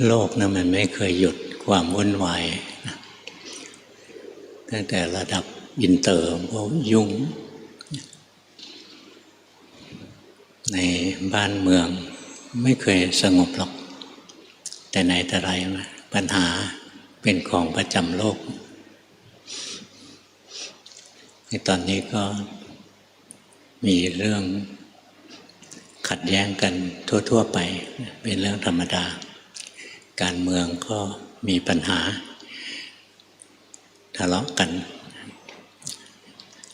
โลกนะมันไม่เคยหยุดความวุ่นวายนะตั้งแต่ระดับอินเตอร์พวกยุ่งในบ้านเมืองไม่เคยสงบหรอกแต่ไหนแต่ไรมาปัญหาเป็นของประจำโลกในตอนนี้ก็มีเรื่องขัดแย้งกันทั่วๆไปเป็นเรื่องธรรมดาการเมืองก็มีปัญหาทะเลาะกัน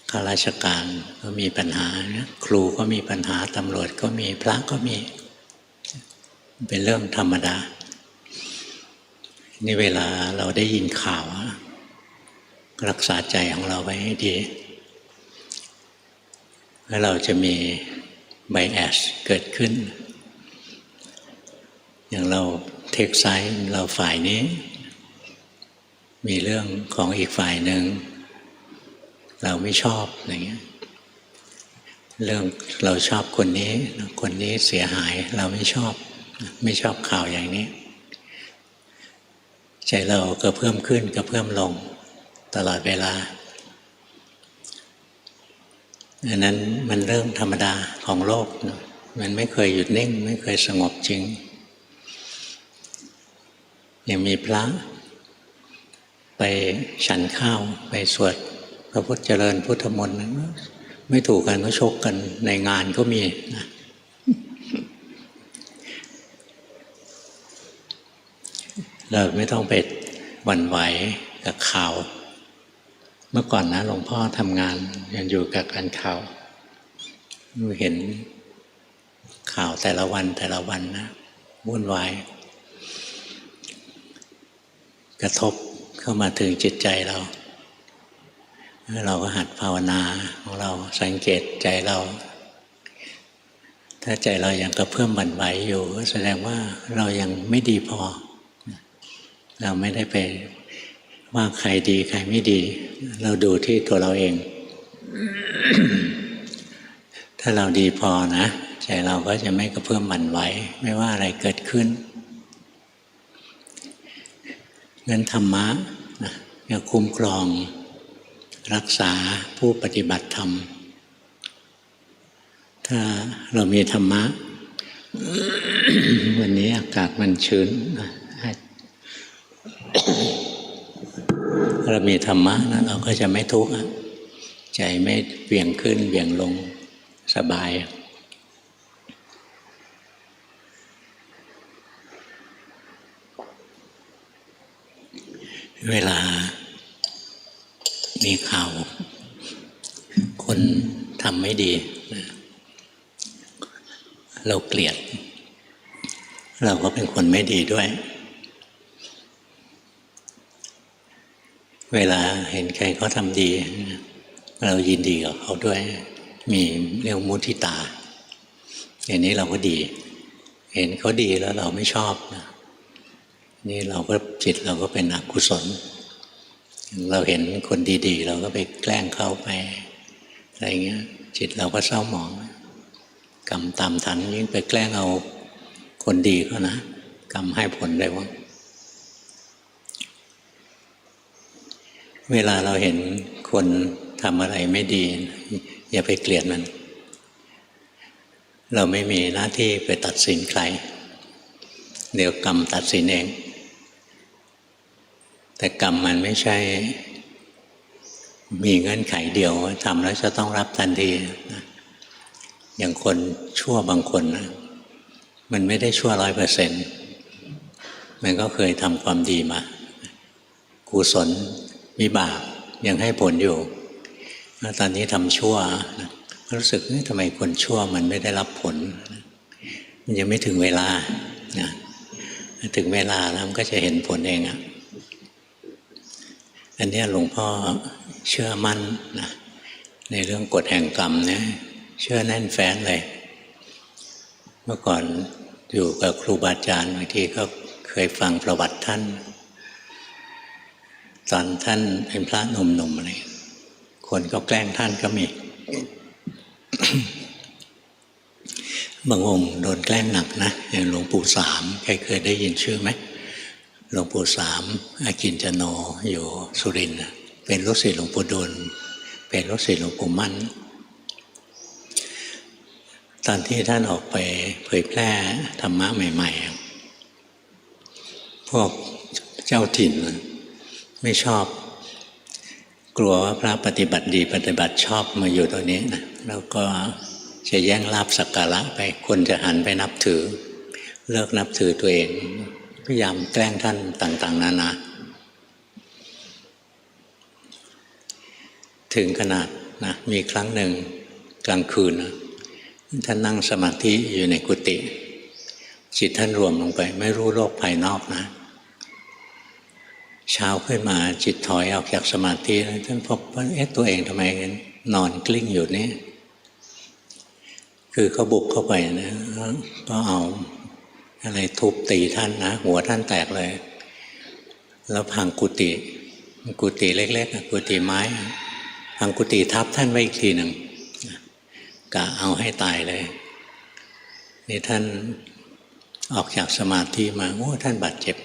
ข้าราชการก็มีปัญหาครูก็มีปัญหาตำรวจก็มีพระก็มีเป็นเรื่องธรรมดานี่เวลาเราได้ยินข่าวรักษาใจของเราไว้ให้ดีแล้วเราจะมีไบแอสเกิดขึ้นอย่างเราเทคไซด์เราฝ่ายนี้มีเรื่องของอีกฝ่ายหนึ่งเราไม่ชอบอะไรเงี้ยเรื่องเราชอบคนนี้คนนี้เสียหายเราไม่ชอบข่าวอย่างนี้ใจเราก็เพิ่มขึ้นก็เพิ่มลงตลอดเวลาอันนั้นมันเรื่องธรรมดาของโลกมันไม่เคยหยุดนิ่งไม่เคยสงบจริงยังมีพระไปฉันข้าวไปสวดพระพุทธเจริญพุทธมนต์ไม่ถูกกันก็ชกกันในงานก็มีนะเราไม่ต้องไปหวั่นไหวกับข่าวเมื่อก่อนนะหลวงพ่อทำงานยังอยู่กับการข่าวเห็นข่าวแต่ละวันนะวุ่นวายกระทบเข้ามาถึงจิตใจเราก็หัดภาวนาของเราสังเกตใจเราถ้าใจเรายังกระเพื่อมบั่นไหวอยู่ก็แสดงว่าเรายังไม่ดีพอเราไม่ได้ไปว่าใครดีใครไม่ดีเราดูที่ตัวเราเอง ถ้าเราดีพอนะใจเราก็จะไม่กระเพื่อมบั่นไหวไม่ว่าอะไรเกิดขึ้นงั้นธรรมะนะจะคุ้มครองรักษาผู้ปฏิบัติธรรมถ้าเรามีธรรมะ วันนี้อากาศมันชื้นเรามีธรรมะนะเราก็จะไม่ทุกข์ใจไม่เบี่ยงขึ้นเบี่ยงลงสบายเวลามีข่าวคนทำไม่ดีเราเกลียดเราก็เป็นคนไม่ดีด้วยเวลาเห็นใครเขาทำดีเรายินดีกับเขาด้วยมีเรียกมุทิตาอย่างนี้เราก็ดีเห็นเขาดีแล้วเราไม่ชอบนี่เราก็จิตเราก็เป็นอกุศลเราเห็นคนดีๆเราก็ไปแกล้งเขาไปอะไรเงี้ยจิตเราก็เศร้าหมองกรรมตามทันยิ่งไปแกล้งเอาคนดีเขานะกรรมให้ผลได้ว่าเวลาเราเห็นคนทำอะไรไม่ดีอย่าไปเกลียดมันเราไม่มีหน้าที่ไปตัดสินใครเดี๋ยวกรรมตัดสินเองแต่กรรมมันไม่ใช่มีเงื่อนไขเดียวทำแล้วจะต้องรับทันทีนะอย่างคนชั่วบางคนนะมันไม่ได้ชั่ว100%มันก็เคยทำความดีมากุศลวิบากยังให้ผลอยู่แล้วตอนนี้ทำชั่วนะรู้สึกทำไมคนชั่วมันไม่ได้รับผลมันยังไม่ถึงเวลานะถึงเวลาแล้วมันก็จะเห็นผลเองอันนี้หลวงพ่อเชื่อมั่นนะในเรื่องกฎแห่งกรรมเนี่ยเชื่อแน่นแฟ้นเลยเมื่อก่อนอยู่กับครูบาอาจารย์บางทีก็เคยฟังประวัติท่านตอนท่านเป็นพระหนุ่มๆอะไรคนก็แกล้งท่านก็มี บางองค์โดนแกล้งหนักนะอย่างหลวงปู่สามใครเคยได้ยินชื่อไหม หลวงปู่สามอากินจโนอยู่สุรินทร์เป็นลูกศิษย์หลวงปู่ดูลเป็นลูกศิษย์หลวงปู่มั่นตอนที่ท่านออกไปเผยแพร่ธรรมะใหม่ๆพวกเจ้าถิ่นไม่ชอบกลัวว่าพระปฏิบัติดีปฏิบัติชอบมาอยู่ตรงนี้นะแล้วก็จะแย่งลาภสักการะไปคนจะหันไปนับถือเลิกนับถือตัวเองพยายามแกล้งท่านต่างๆนานาถึงขนาดนะมีครั้งหนึ่งกลางคืนนะท่านนั่งสมาธิอยู่ในกุฏิจิตท่านรวมลงไปไม่รู้โลกภายนอกนะเช้าขึ้นมาจิตถอยออกจากสมาธิแล้วท่านพบว่าตัวเองทำไมนอนกลิ้งอยู่นี่คือเขาบุกเข้าไปนะก็เอาอะไรทุบตีท่านนะหัวท่านแตกเลยแล้วพังกุฏิเล็กๆกุฏิไม้พังกุฏิทับท่านไว้อีกทีหนึ่งกะเอาให้ตายเลยนี่ท่านออกจากสมาธิมาโอ้ท่านบาดเจ็บ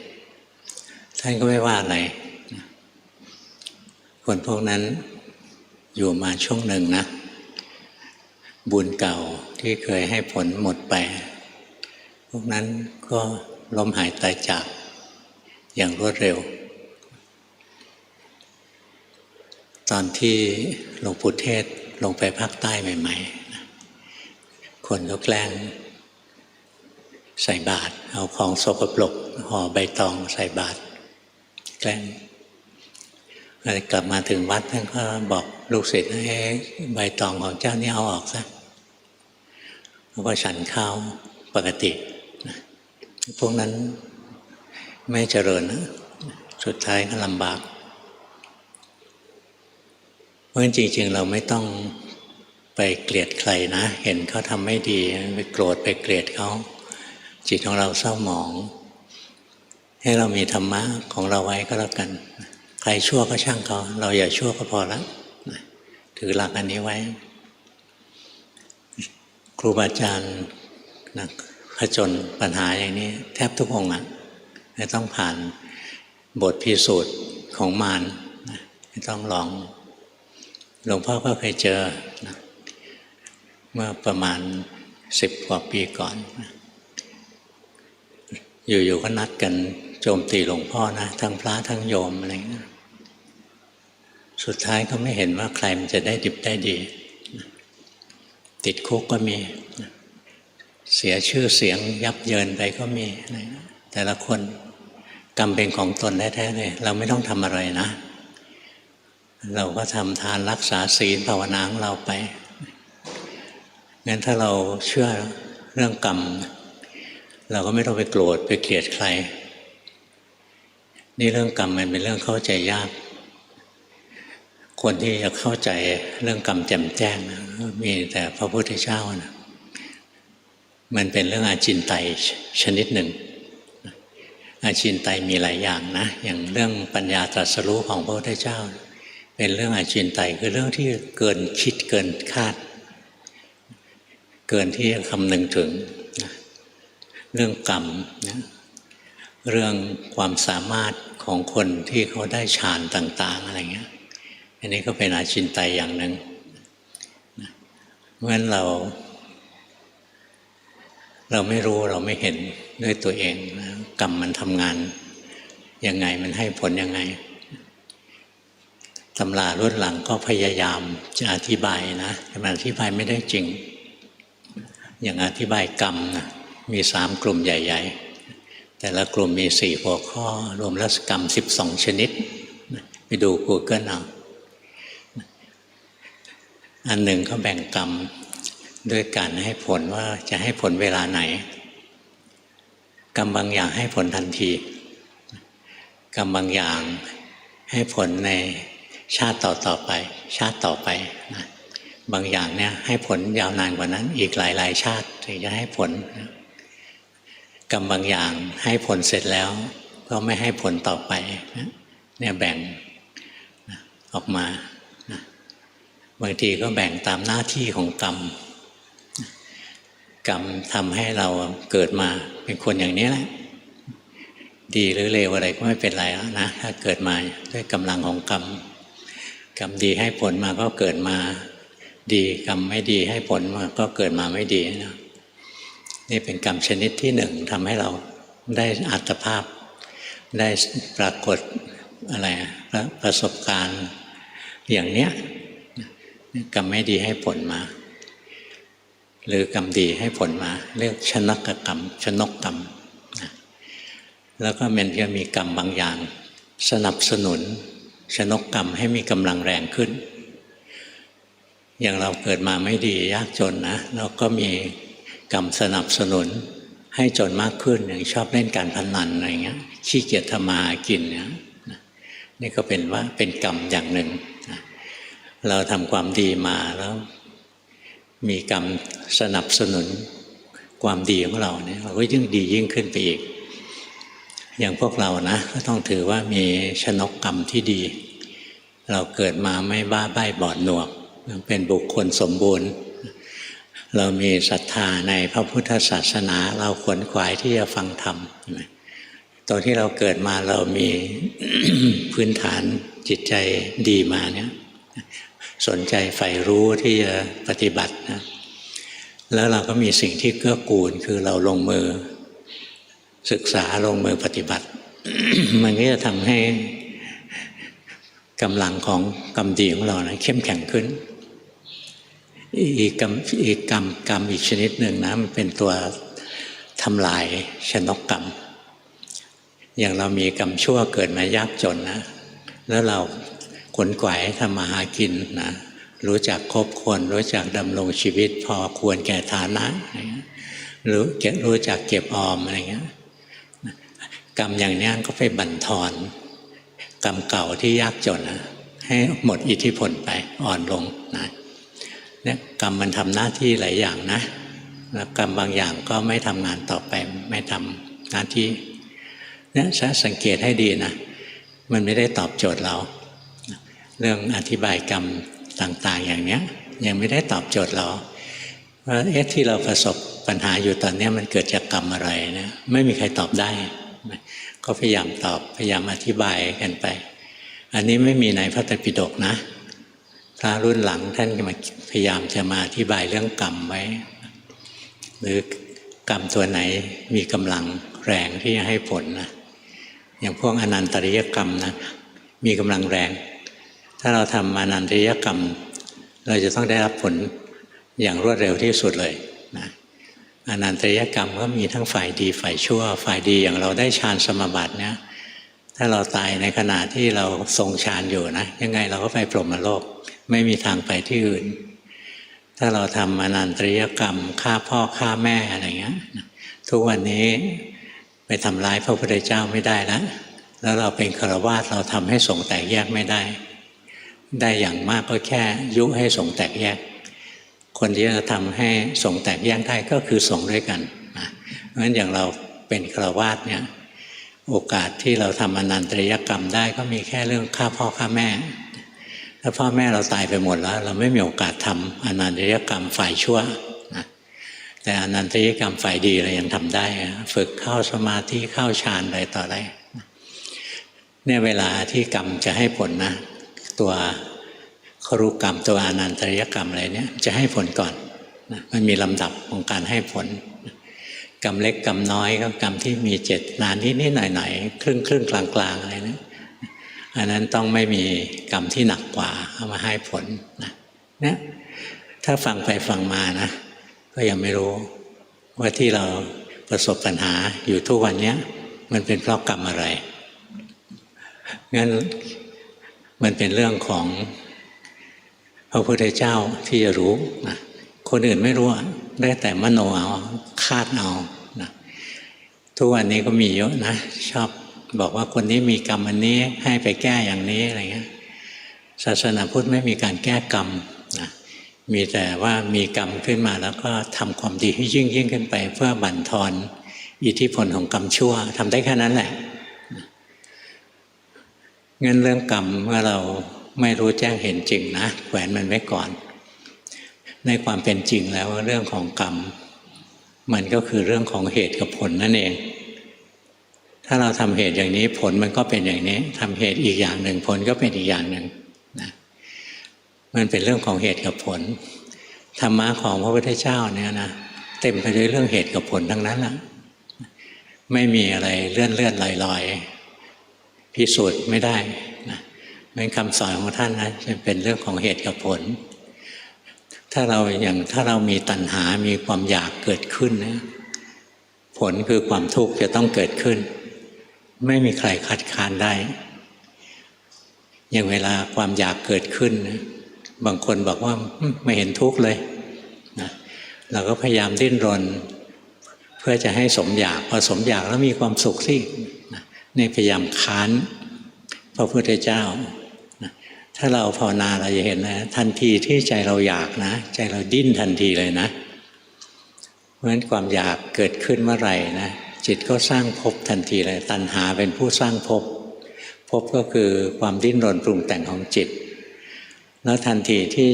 ท่านก็ไม่ว่าอะไรคนพวกนั้นอยู่มาช่วงหนึ่งนะบุญเก่าที่เคยให้ผลหมดไปพวกนั้นก็ล้มหายตายจากอย่างรวดเร็วตอนที่หลวงปู่เทศลงไปภาคใต้ใหม่ๆคนก็แกล้งใส่บาตรเอาของสกปรกห่อใบตองใส่บาตรแกล้งกลับมาถึงวัดท่านก็บอกลูกศิษย์ให้ใบตองของเจ้านี่เอาออกซะแล้วก็ฉันข้าวปกติพวกนั้นไม่เจริญนะสุดท้ายก็ลำบากเพราะจริงๆเราไม่ต้องไปเกลียดใครนะเห็นเขาทำไม่ดีไปโกรธไปเกลียดเขาจิตของเราเศร้าหมองให้เรามีธรรมะของเราไว้ก็แล้วกันใครชั่วก็ช่างเขาเราอย่าชั่วก็พอแล้วถือหลักอันนี้ไว้ครูบาอาจารย์นะผจญปัญหาอย่างนี้แทบทุกองค์จะต้องผ่านบทพิสูจน์ของมารต้องลองหลวงพ่อก็เคยเจอนะเมื่อประมาณ10 กว่าปีก่อนนะอยู่ๆก็นัดกันโจมตีหลวงพ่อนะทั้งพระทั้งโยมอะไรนะสุดท้ายก็ไม่เห็นว่าใครมันจะได้ดิบได้ดีติดคุกก็มีเสียชื่อเสียงยับเยินไปก็มีอะไรนะแต่ละคนกรรมเป็นของตนแท้ๆเลยเราไม่ต้องทำอะไรนะเราก็ทำทานรักษาศีลภาวนาของเราไปงั้นถ้าเราเชื่อเรื่องกรรมเราก็ไม่ต้องไปโกรธไปเกลียดใครนี่เรื่องกรรมมันเป็นเรื่องเข้าใจยากคนที่จะเข้าใจเรื่องกรรมแจ่มแจ้งนะมีแต่พระพุทธเจ้านะมันเป็นเรื่องอาจินไตยชนิดหนึ่งอาจินไตยมีหลายอย่างนะอย่างเรื่องปัญญาตรัสรู้ของพระพุทธเจ้าเป็นเรื่องอาจินไตยคือเรื่องที่เกินคิดเกินคาดเกินที่จะคำนึงถึงเรื่องกรรมนะเรื่องความสามารถของคนที่เขาได้ฌานต่างๆอะไรเงี้ยอันนี้ก็เป็นอาจินไตยอย่างหนึ่งเพราะฉะนั้นเราไม่รู้เราไม่เห็นด้วยตัวเองนะกรรมมันทำงานยังไงมันให้ผลยังไงตำรารุ่นหลังก็พยายามจะอธิบายนะแต่มันอธิบายไม่ได้จริงอย่างอธิบายกรรมนะมี3 กลุ่มใหญ่ๆแต่ละกลุ่มมี4 หัวข้อรวมแล้วกรรม12 ชนิดไปดู Google เอาอันหนึ่งเขาแบ่งกรรมด้วยการให้ผลว่าจะให้ผลเวลาไหนกรรมบางอย่างให้ผลทันทีกรรมบางอย่างให้ผลในชาติต่อไปชาติต่อไปนะบางอย่างเนี่ยให้ผลยาวนานกว่านั้นอีกหลายๆชาติถึงจะให้ผลกรรมบางอย่างให้ผลเสร็จแล้วก็ไม่ให้ผลต่อไปเนี่ยแบ่งออกมาบางทีก็แบ่งตามหน้าที่ของกรรมทำให้เราเกิดมาเป็นคนอย่างนี้แหละ ดีหรือเลวอะไรก็ไม่เป็นไรแล้วนะถ้าเกิดมาด้วยกำลังของกรรมกรรมดีให้ผลมาก็เกิดมาดีกรรมไม่ดีให้ผลมาก็เกิดมาไม่ดีนะนี่เป็นกรรมชนิดที่หนึ่งทำให้เราได้อัตภาพได้ปรากฏอะไรประสบการณ์อย่างเนี้ยกรรมไม่ดีให้ผลมาหรือกรรมดีให้ผลมาเรียกชนกกรรมชนกกรรมนะแล้วก็มันจะมีกรรมบางอย่างสนับสนุนชนกกรรมให้มีกำลังแรงขึ้นอย่างเราเกิดมาไม่ดียากจนนะเราก็มีกรรมสนับสนุนให้จนมากขึ้นอย่างชอบเล่นการพนันอะไรเงี้ยขี้เกียจทำมาหากินเนี่ยนี่ก็เป็นว่าเป็นกรรมอย่างหนึ่งเราทำความดีมาแล้วมีกรรมสนับสนุนความดีของเราเนี่ยเราก็ยิ่งดียิ่งขึ้นไปอีกอย่างพวกเรานะก็ต้องถือว่ามีชนกกรรมที่ดีเราเกิดมาไม่บ้าใบ้บอดหนวกเป็นบุคคลสมบูรณ์เรามีศรัทธาในพระพุทธศาสนาเราขวนขวายที่จะฟังธรรมตอนที่เราเกิดมาเรามี พื้นฐานจิตใจดีมาเนี่ยสนใจใฝ่รู้ที่จะปฏิบัตินะแล้วเราก็มีสิ่งที่เกื้อกูลคือเราลงมือศึกษาลงมือปฏิบัติ มันก็จะทำให้กำลังของกรรมดีของเรานะเข้มแข็งขึ้นอีกกรรมอีกชนิดหนึ่งนะมันเป็นตัวทำลายชนกกรรมอย่างเรามีกรรมชั่วเกิดมายากจนนะแล้วเราขวนขวายทำมาหากินนะรู้จักคบคนรู้จักดำรงชีวิตพอควรแก่ฐานะรู้จักเก็บออมอะไรเงี้ยกรรมอย่างนี้ก็ไปบั่นทอนกรรมเก่าที่ยากจนนะให้หมดอิทธิพลไปอ่อนลงนะเนี่ยกรรมมันทำหน้าที่หลายอย่างนะแล้วกรรมบางอย่างก็ไม่ทำงานต่อไปไม่ทำหน้าที่เนี่ยสังเกตให้ดีนะมันไม่ได้ตอบโจทย์เราเรื่องอธิบายกรรมต่างๆอย่างเนี้ยยังไม่ได้ตอบโจทย์เราว่าที่เราประสบปัญหาอยู่ตอนนี้มันเกิดจากกรรมอะไรเนี่ยไม่มีใครตอบได้ก็พยายามตอบพยายามอธิบายกันไปอันนี้ไม่มีในพระไตรปิฎกนะพระรุ่นหลังท่านพยายามจะมาอธิบายเรื่องกรรมไว้หรือกรรมตัวไหนมีกำลังแรงที่จะให้ผลนะอย่างพวกอนันตริยกรรมนะมีกำลังแรงถ้าเราทำอนันตริยกรรมเราจะต้องได้รับผลอย่างรวดเร็วที่สุดเลยนะอนันตริยกรรมก็มีทั้งฝ่ายดีฝ่ายชั่วฝ่ายดีอย่างเราได้ฌานสมาบัติเนี่ยถ้าเราตายในขณะที่เราทรงฌานอยู่นะยังไงเราก็ไปพรหมโลกไม่มีทางไปที่อื่นถ้าเราทำอนันตริยกรรมฆ่าพ่อฆ่าแม่อะไรเงี้ยทุกวันนี้ไปทำร้ายพระพุทธเจ้าไม่ได้แล้วเราเป็นฆราวาสเราทำให้สงฆ์แตกแยกไม่ได้อย่างมากก็แค่ยุให้สงฆ์แตกแยกคนที่จะทำให้สงฆ์แตกแยกได้ก็คือสงฆ์ด้วยกันนะเพราะฉะนั้นอย่างเราเป็นฆราวาสเนี่ยโอกาสที่เราทำอนันตริยกรรมได้ก็มีแค่เรื่องฆ่าพ่อฆ่าแม่ถ้าพ่อแม่เราตายไปหมดแล้วเราไม่มีโอกาสทำอนันตริยกรรมฝ่ายชั่วนะแต่อนันตริยกรรมฝ่ายดีเรายังทำได้ฝึกเข้าสมาธิเข้าฌานอะไรต่ออะไรเนี่ยเวลาที่กรรมจะให้ผลนะตัวครุกรรมตัวอนันตริยกรรมอะไรเนี่ยจะให้ผลก่อนนะมันมีลำดับของการให้ผลกรรมเล็กกรรมน้อยก็กรรมที่มีเจตนานิดๆหน่อยๆครึ่งกลางๆอะไรนะอันนั้นต้องไม่มีกรรมที่หนักกว่าเอามาให้ผลนะเนี่ยถ้าฟังไปฟังมานะก็ยังไม่รู้ว่าที่เราประสบปัญหาอยู่ทุกวันนี้มันเป็นเพราะกรรมอะไรงั้นมันเป็นเรื่องของพระพุทธเจ้าที่จะรู้นะคนอื่นไม่รู้ได้แต่มโนเอาคาดเอานะทุกวันนี้ก็มีเยอะนะชอบบอกว่าคนนี้มีกรรมอันนี้ให้ไปแก้อย่างนี้อะไรเงี้ยศาสนาพุทธไม่มีการแก้กรรมนะมีแต่ว่ามีกรรมขึ้นมาแล้วก็ทำความดีให้ยิ่งขึ้นไปเพื่อบั่นทอนอิทธิพลของกรรมชั่วทำได้แค่นั้นแหละงั้นเรื่องกรรมเมื่อเราไม่รู้แจ้งเห็นจริงนะแขวนมันไว้ก่อนในความเป็นจริงแล้วเรื่องของกรรมมันก็คือเรื่องของเหตุกับผลนั่นเองถ้า ถ้าเราทำเหตุอย่างนี้ผลมันก็เป็นอย่างนี้ทำเหตุอีกอย่างหนึ่งผลก็เป็นอีกอย่างหนึ่งนะมันเป็นเรื่องของเหตุกับผลธรรมะของพระพุทธเจ้าเนี่ยนะเต็มไปด้วยเรื่องเหตุกับผลทั้งนั้นแหละไม่มีอะไรเลื่อนลอยพิสูจน์ไม่ได้นะเป็นคำสอนของท่านนะจะเป็นเรื่องของเหตุกับผลถ้าเรามีตัณหามีความอยากเกิดขึ้นนะผลคือความทุกข์จะต้องเกิดขึ้นไม่มีใครคัดค้านได้อย่างเวลาความอยากเกิดขึ้นนะบางคนบอกว่าไม่เห็นทุกข์เลยนะเราก็พยายามดิ้นรนเพื่อจะให้สมอยากพอสมอยากแล้วมีความสุขสินะนี่พยายามค้านพระพุทธเจ้านะถ้าเราภาวนาเราจะเห็นนะทันทีที่ใจเราอยากนะใจเราดิ้นทันทีเลยนะเพราะฉะนั้นความอยากเกิดขึ้นเมื่อไหร่นะจิตก็สร้างภพทันทีเลยตัณหาเป็นผู้สร้างภพก็คือความดิ้นรนปรุงแต่งของจิตแล้วทันทีที่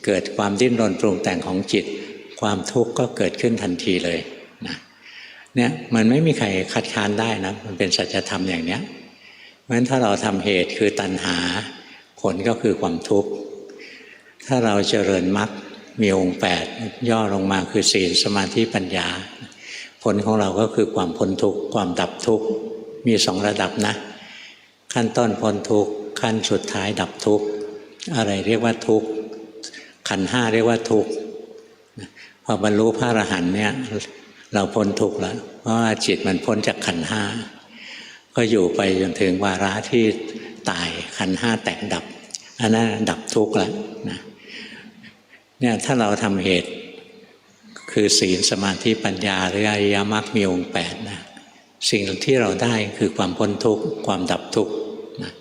เกิดความดิ้นรนปรุงแต่งของจิตความทุกข์ก็เกิดขึ้นทันทีเลยนะเนี่ยมันไม่มีใครคัดค้านได้นะมันเป็นสัจธรรมอย่างเนี้ยเพราะฉะนั้นถ้าเราทำเหตุคือตัณหาผลก็คือความทุกข์ถ้าเราเจริญมรรคมีองค์8ย่อลงมาคือศีลสมาธิปัญญาผลของเราก็คือความพ้นทุกข์ความดับทุกข์มี2ระดับนะขั้นต้นพ้นทุกข์ขั้นสุดท้ายดับทุกข์อะไรเรียกว่าทุกข์ขันธ์5เรียกว่าทุกข์พอบรรลุพระอรหันต์เนี่ยเราพ้นทุกข์แล้วเพราะว่าจิตมันพ้นจากขันธ์5ก็อยู่ไปจนถึงวาระที่ตายขันธ์5แตกดับอันนั้นดับทุกข์แล้วนะเนี่ยถ้าเราทำเหตุคือศีลสมาธิปัญญาหรืออริยมรรคมีองค์8นะสิ่งที่เราได้คือความพ้นทุกข์ความดับทุกข์นะ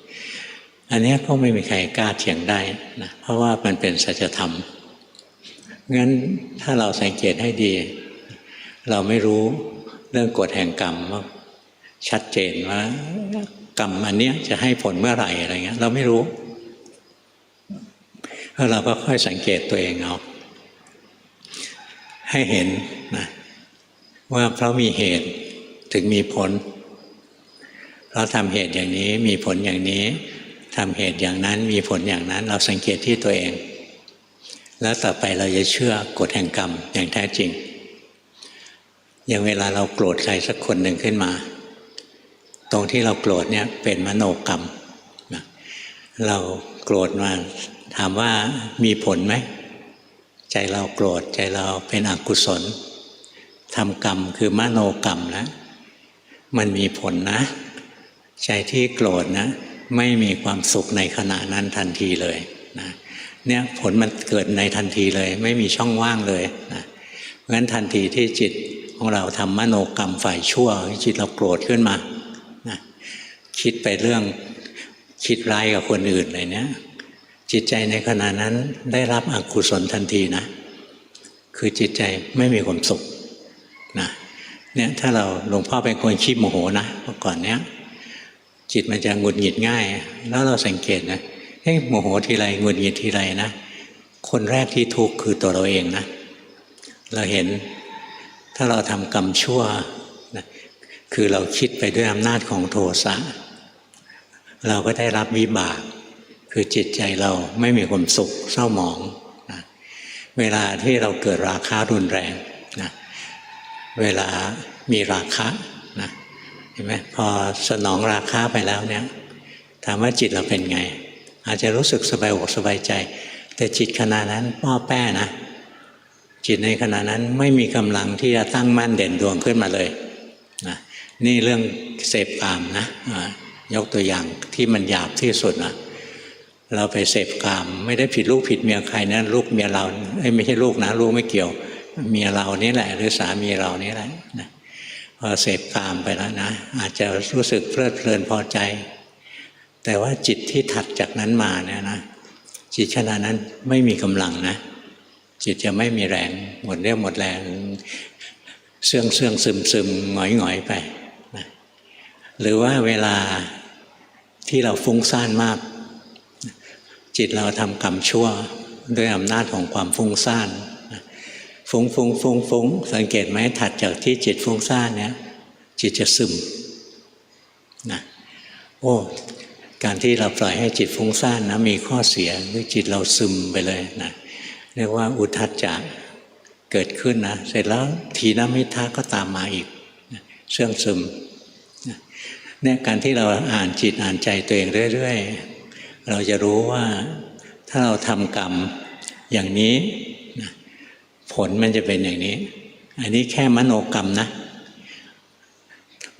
อันนี้ก็ไม่มีใครกล้าเถียงได้นะเพราะว่ามันเป็นสัจธรรมงั้นถ้าเราสังเกตให้ดีเราไม่รู้เรื่องกฎแห่งกรรมว่าชัดเจนว่ากรรมอันนี้จะให้ผลเมื่อไหร่อะไรเงี้ยเราไม่รู้แล้วเราก็ค่อยสังเกตตัวเองเอาให้เห็นนะว่าเพราะมีเหตุถึงมีผลเราทำเหตุอย่างนี้มีผลอย่างนี้ทำเหตุอย่างนั้นมีผลอย่างนั้นเราสังเกตที่ตัวเองแล้วต่อไปเราจะเชื่อกฎแห่งกรรมอย่างแท้จริงอย่างเวลาเราโกรธใครสักคนหนึ่งขึ้นมาตรงที่เราโกรธเนี่ยเป็นมโนกรรมนะเราโกรธมาถามว่ามีผลไหมใจเราโกรธใจเราเป็นอกุศลทำกรรมคือมโนกรรมนะมันมีผลนะใจที่โกรธนะไม่มีความสุขในขณะนั้นทันทีเลยนะเนี่ยผลมันเกิดในทันทีเลยไม่มีช่องว่างเลยนะเพราะฉะนั้นทันทีที่จิตของเราทำมโนกรรมฝ่ายชั่วจิตเราโกรธขึ้นมานะคิดไปเรื่องคิดร้ายกับคนอื่นอะไรเนี้ยจิตใจในขณะนั้นได้รับอกุศลทันทีนะคือจิตใจไม่มีความสุขนะเนี่ยถ้าเราหลวงพ่อเป็นคนขี้โมโหนะเมื่อก่อนเนี้ยจิตมันจะหงุดหงิดง่ายแล้วเราสังเกตนะเฮ้ยโมโหทีไรหงุดหงิดทีไรนะคนแรกที่ทุกข์คือตัวเราเองนะเราเห็นถ้าเราทำกรรมชั่วนะคือเราคิดไปด้วยอำนาจของโทสะเราก็ได้รับวิบากคือจิตใจเราไม่มีความสุขเศร้าหมองนะเวลาที่เราเกิดราคะรุนแรงนะเวลามีราคะนะเห็นไหมพอสนองราคะไปแล้วเนี่ยถามว่าจิตเราเป็นไงอาจจะรู้สึกสบายอกสบายใจแต่จิตขณะนั้นป้อแป้นะจิตในขณะนั้นไม่มีกำลังที่จะตั้งมั่นเด่นดวงขึ้นมาเลยนะนี่เรื่องเสพกามนะยกตัวอย่างที่มันหยาบที่สุดนะเราไปเสพกามไม่ได้ผิดลูกผิดเมียใครนะลูกเมียเราไม่ใช่ลูกนะลูกไม่เกี่ยวเมียเรานี่แหละหรือสามีเรานี่แหละนะพอเสพกามไปแล้วนะอาจจะรู้สึกเพลิดเพลินพอใจแต่ว่าจิตที่ถัดจากนั้นมาเนี่ยนะจิตขณะนั้นไม่มีกำลังนะจิตจะไม่มีแรงหมดเรี่ยวหมดแรงเสื่องซึมหงอยไปนะหรือว่าเวลาที่เราฟุ้งซ่านมากจิตเราทำกรรมชั่วด้วยอำนาจของความฟุ้งซ่านฟุ้งสังเกตไหมถัดจากที่จิตฟุ้งซ่านเนี่ยจิตจะซึม นะโอ้การที่เราปล่อยให้จิตฟุ้งซ่านนะมีข้อเสียคือจิตเราซึมไปเลยนะเรียกว่าอุทธัจจะเกิดขึ้นนะเสร็จแล้วทีนมิทธะก็ตามมาอีกเสื่องซึมเนี่ยการที่เราอ่านจิตอ่านใจตัวเองเรื่อยๆเราจะรู้ว่าถ้าเราทำกรรมอย่างนี้ผลมันจะเป็นอย่างนี้อันนี้แค่มโนกรรมนะ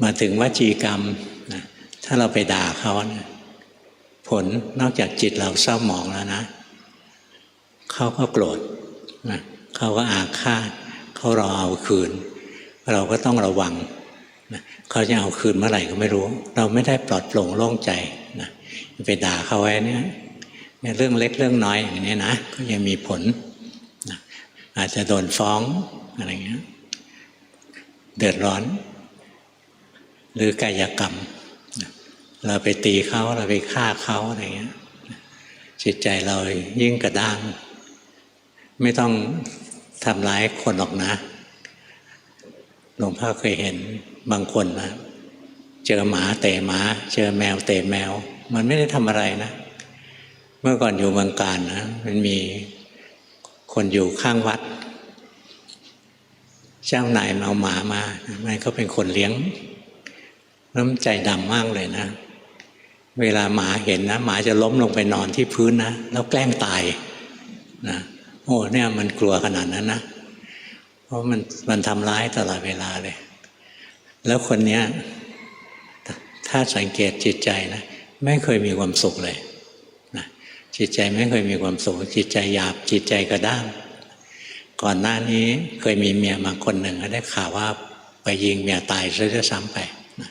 มาถึงวจีกรรมนะถ้าเราไปด่าเขานะผลนอกจากจิตเราเศร้าหมองแล้วนะเขาก็โกรธนะเขาก็อาฆาตเขารอเอาคืนเราก็ต้องระวังนะเขาจะเอาคืนเมื่อไหร่ก็ไม่รู้เราไม่ได้ปลอดโปร่งโล่งใจนะไปด่าเขาไว้เนี่ยเรื่องเล็กเรื่องน้อยอย่างนี้นะก็ยังมีผลนะอาจจะโดนฟ้องอะไรเงี้ยเดือดร้อนหรือกายกรรมเราไปตีเขาเราไปฆ่าเขาอะไรเงี้ยจิตใจเรายิ่งกระด้างไม่ต้องทำร้ายคนหรอกนะหลวงพ่อเคยเห็นบางคนนะเจอหมาเตะหมาเจอแมวเตะแมวมันไม่ได้ทำอะไรนะเมื่อก่อนอยู่เมืองการนะมันมีคนอยู่ข้างวัดเจ้านายเอาหมามามันก็เป็นคนเลี้ยงน้ำใจดำมากเลยนะเวลาหมาเห็นนะหมาจะล้มลงไปนอนที่พื้นนะแล้วแกล้งตายนะโอ้เนี่ยมันกลัวขนาดนั้นนะเพราะมันทำร้ายตลอดเวลาเลยแล้วคนเนี้ยถ้าสังเกตจิตใจนะไม่เคยมีความสุขเลยนะจิตใจไม่เคยมีความสุขจิตใจหยาบจิตใจกระด้างก่อนหน้านี้เคยมีเมียมาคนหนึ่งได้ข่าวว่าไปยิงเมียตายซะด้วยซ้ำไปนะ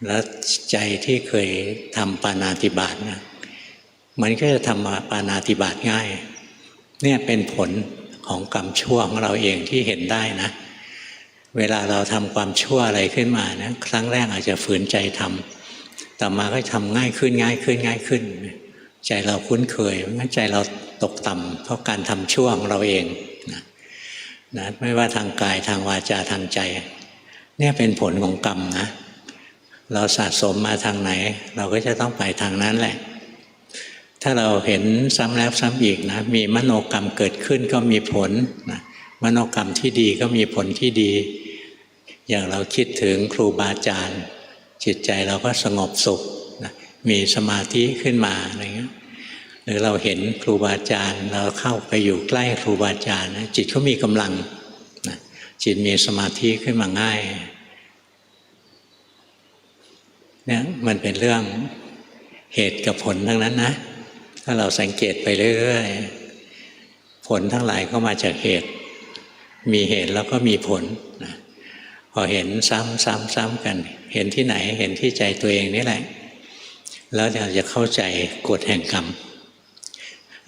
แล้วใจที่เคยทำปาณาติบาตนะมันก็จะทำปาณาติบาตง่ายเนี่ยเป็นผลของกรรมชั่วของเราเองที่เห็นได้นะเวลาเราทำความชั่วอะไรขึ้นมานะครั้งแรกอาจจะฝืนใจทำต่อมาก็ทำง่ายขึ้นง่ายขึ้นง่ายขึ้นใจเราคุ้นเคยงั้นใจเราตกต่ำเพราะการทำชั่วของเราเองนะไม่ว่าทางกายทางวาจาทางใจเนี่ยเป็นผลของกรรมนะเราสะสมมาทางไหนเราก็จะต้องไปทางนั้นแหละถ้าเราเห็นซ้ำแล้วซ้ำอีกนะมีมโนกรรมเกิดขึ้นก็มีผลนะมโนกรรมที่ดีก็มีผลที่ดีอย่างเราคิดถึงครูบาอาจารย์จิตใจเราก็สงบสุขนะมีสมาธิขึ้นมาอะไรเงี้ยหรือเราเห็นครูบาอาจารย์เราเข้าไปอยู่ใกล้ครูบาอาจารย์นะจิตเขามีกำลังนะจิตมีสมาธิขึ้นมาง่ายเนี่ยมันเป็นเรื่องเหตุกับผลทั้งนั้นนะถ้าเราสังเกตไปเรื่อยๆผลทั้งหลายก็มาจากเหตุมีเหตุแล้วก็มีผลนะพอเห็นซ้ำๆกันเห็นที่ไหนเห็นที่ใจตัวเองนี่แหละแล้วเราจะเข้าใจกฎแห่งกรรม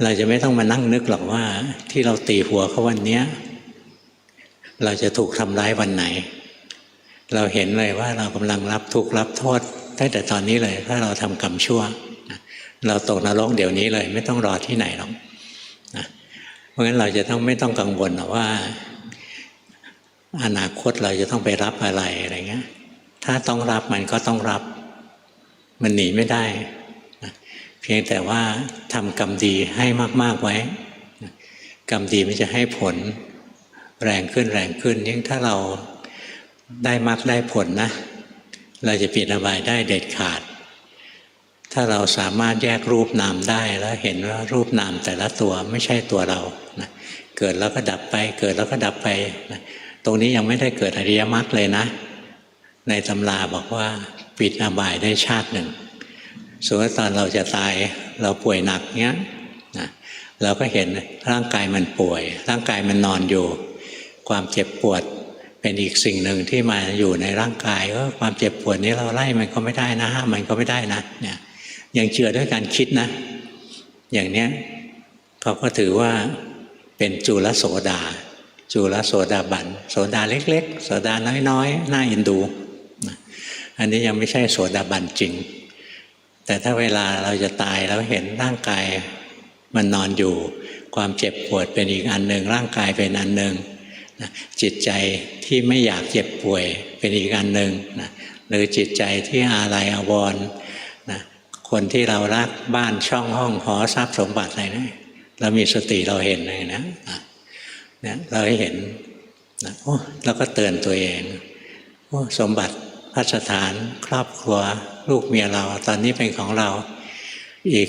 เราจะไม่ต้องมานั่งนึกหรอกว่าที่เราตีหัวเขาวันนี้เราจะถูกทำร้ายวันไหนเราเห็นเลยว่าเรากำลังรับทุกข์รับโทษตั้งแต่ตอนนี้เลยถ้าเราทำกรรมชั่วเราตกนรกเดี๋ยวนี้เลยไม่ต้องรอที่ไหนหรอกนะเพราะงั้นเราจะต้องไม่ต้องกังวลว่าอนาคตเราจะต้องไปรับอะไรเงี้ยถ้าต้องรับมันก็ต้องรับมันหนีไม่ได้นะเพียงแต่ว่าทำกรรมดีให้มากๆไว้นะกรรมดีมันจะให้ผลแรงขึ้นแรงขึ้นยิ่งถ้าเราได้มรรคได้ผลนะเราจะปิดอบายได้เด็ดขาดถ้าเราสามารถแยกรูปนามได้แล้วเห็นว่ารูปนามแต่ละตัวไม่ใช่ตัวเรานะเกิดแล้วก็ดับไปเกิดแล้วก็ดับไปนะตรงนี้ยังไม่ได้เกิดอริยมรรคเลยนะในตำราบอกว่าปิดอบายได้ชาติหนึ่งสมมติตอนเราจะตายเราป่วยหนักเนี้ยนะเราก็เห็นร่างกายมันป่วยร่างกายมันนอนอยู่ความเจ็บปวดเป็นอีกสิ่งหนึ่งที่มาอยู่ในร่างกายก็ความเจ็บปวดนี้เราไล่มันก็ไม่ได้นะห้ามมันก็ไม่ได้นะเนี่ยยังเชื่อด้วยการคิดนะอย่างเนี้ยเขาก็ถือว่าเป็นจุลโสดาจุลโสดาบันโสดาเล็กๆโสดาน้อยๆน่าเอ็นดูอันนี้ยังไม่ใช่โสดาบันจริงแต่ถ้าเวลาเราจะตายแล้วเห็นร่างกายมันนอนอยู่ความเจ็บปวดเป็นอีกอันหนึ่งร่างกายเป็นอันหนึ่ง นะจิตใจที่ไม่อยากเจ็บป่วยเป็นอีกอันหนึ่งนะหรือจิตใจที่อาลัยอาวรณ์นะคนที่เรารักบ้านช่องห้องหอทรัพย์สมบัติอะไรนะเรามีสติเราเห็นเลยนะเราเห็นนะโอ้เราก็เตือนตัวเองโอ้สมบัติพัสถานครอบครัวลูกเมียเราตอนนี้เป็นของเราอีก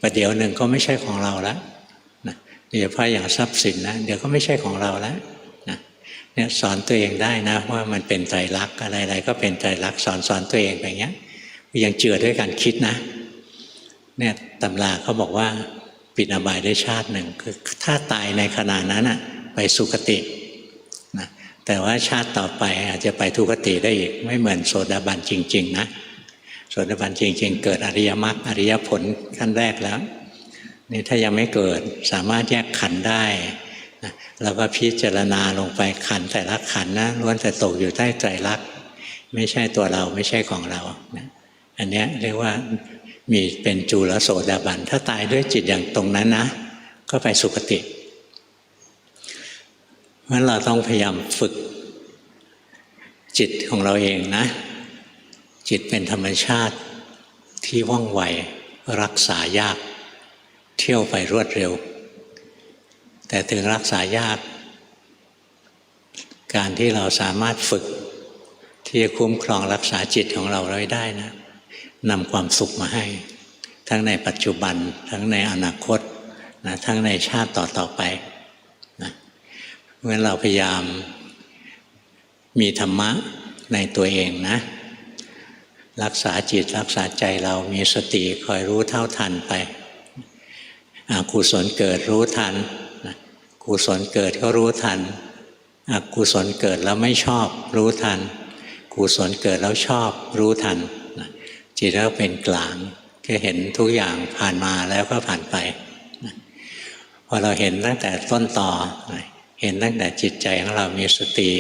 ประเดี๋ยวหนึ่งก็ไม่ใช่ของเราแล้วนะโดยเฉพาะอย่างทรัพย์สินนะเดี๋ยวก็ไม่ใช่ของเราแล้วนะเนี่ยสอนตัวเองได้นะว่ามันเป็นไตรลักษณ์อะไรๆก็เป็นไตรลักษณ์สอนตัวเองไปอย่างเงี้ยยังเจือด้วยการคิดนะเนี่ยตำราเขาบอกว่าปิดอบายได้ชาติหนึ่งคือถ้าตายในขณะนั้นอ่ะไปสุคตินะแต่ว่าชาติต่อไปอาจจะไปทุคติได้อีกไม่เหมือนโสดาบันจริงๆนะโสดาบันจริงๆเกิดอริยมรรคอริยผลขั้นแรกแล้วนี่ถ้ายังไม่เกิดสามารถแยกขันธ์ได้นะแล้วก็พิจารณาลงไปขันธ์แต่ละขันธ์นะล้วนแต่ตกอยู่ใต้ไตรลักษณ์ไม่ใช่ตัวเราไม่ใช่ของเรานะอันนี้เรียกว่ามีเป็นจุลโสดาบันถ้าตายด้วยจิตอย่างตรงนั้นนะก็ไปสุคติเพราะฉะนั้นเราต้องพยายามฝึกจิตของเราเองนะจิตเป็นธรรมชาติที่ว่องไวรักษายากเที่ยวไปรวดเร็วแต่ถึงรักษายากการที่เราสามารถฝึกที่จะคุ้มครองรักษาจิตของเราไว้ได้นะนำความสุขมาให้ทั้งในปัจจุบันทั้งในอนาคตนะทั้งในชาติต่อๆไปนะเพราะฉะนั้นเราพยายามมีธรรมะในตัวเองนะรักษาจิตรักษาใจเรามีสติคอยรู้เท่าทันไปอกุศลเกิดรู้ทันกุศลเกิดก็รู้ทันอกุศลเกิดแล้วไม่ชอบรู้ทันกุศลเกิดแล้วชอบรู้ทันจิตเราเป็นกลางก็เห็นทุกอย่างผ่านมาแล้วก็ผ่านไปพอเราเห็นตั้งแต่ต้นต่อเห็นตั้งแต่จิตใจของเรามีสติ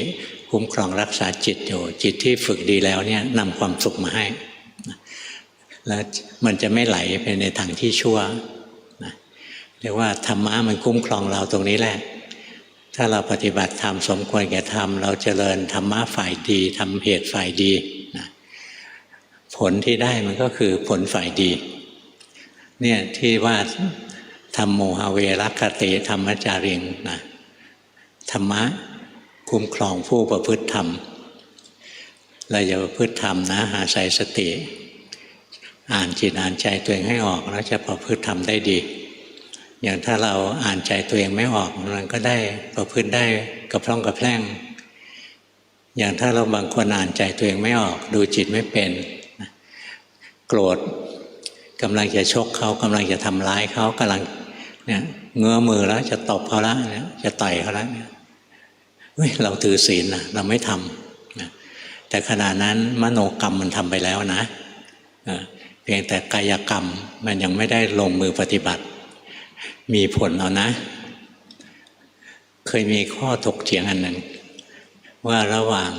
คุ้มครองรักษาจิตอยู่จิตที่ฝึกดีแล้วเนี่ยนำความสุขมาให้แล้วมันจะไม่ไหลไปในทางที่ชั่วเรียกว่าธรรมะมันคุ้มครองเราตรงนี้แหละถ้าเราปฏิบัติธรรมสมควรแก่ธรรมเราเจริญธรรมะฝ่ายดีทำเหตุฝ่ายดีนะผลที่ได้มันก็คือผลฝ่ายดีเนี่ยที่ว่าธัมโมหเวรคติธรรมจาริงนะธรรมะคุ้มครองผู้ประพฤติธรรมเราอย่าประพฤติธรรมนะอาศัยสติอ่านจิตอ่านใจตัวเองให้ออกแล้วจะประพฤติธรรมได้ดีอย่างถ้าเราอ่านใจตัวเองไม่ออกมันก็ได้ประพฤติได้กระพร่องกระแพร่งอย่างถ้าเราบางคนอ่านใจตัวเองไม่ออกดูจิตไม่เป็นโกรธกำลังจะชกเขากำลังจะทำร้ายเขากำลังเนี่ยเงื้อมือแล้วจะตบเขาแล้วเนี่ยจะต่อยเขาแล้วเนี่ยเราถือศีลนะเราไม่ทำนะแต่ขณะนั้นมโนกรรมมันทำไปแล้วนะเพียงแต่กายกรรมมันยังไม่ได้ลงมือปฏิบัติมีผลเอานะเคยมีข้อถกเถียงอันหนึ่งว่าระหว่าง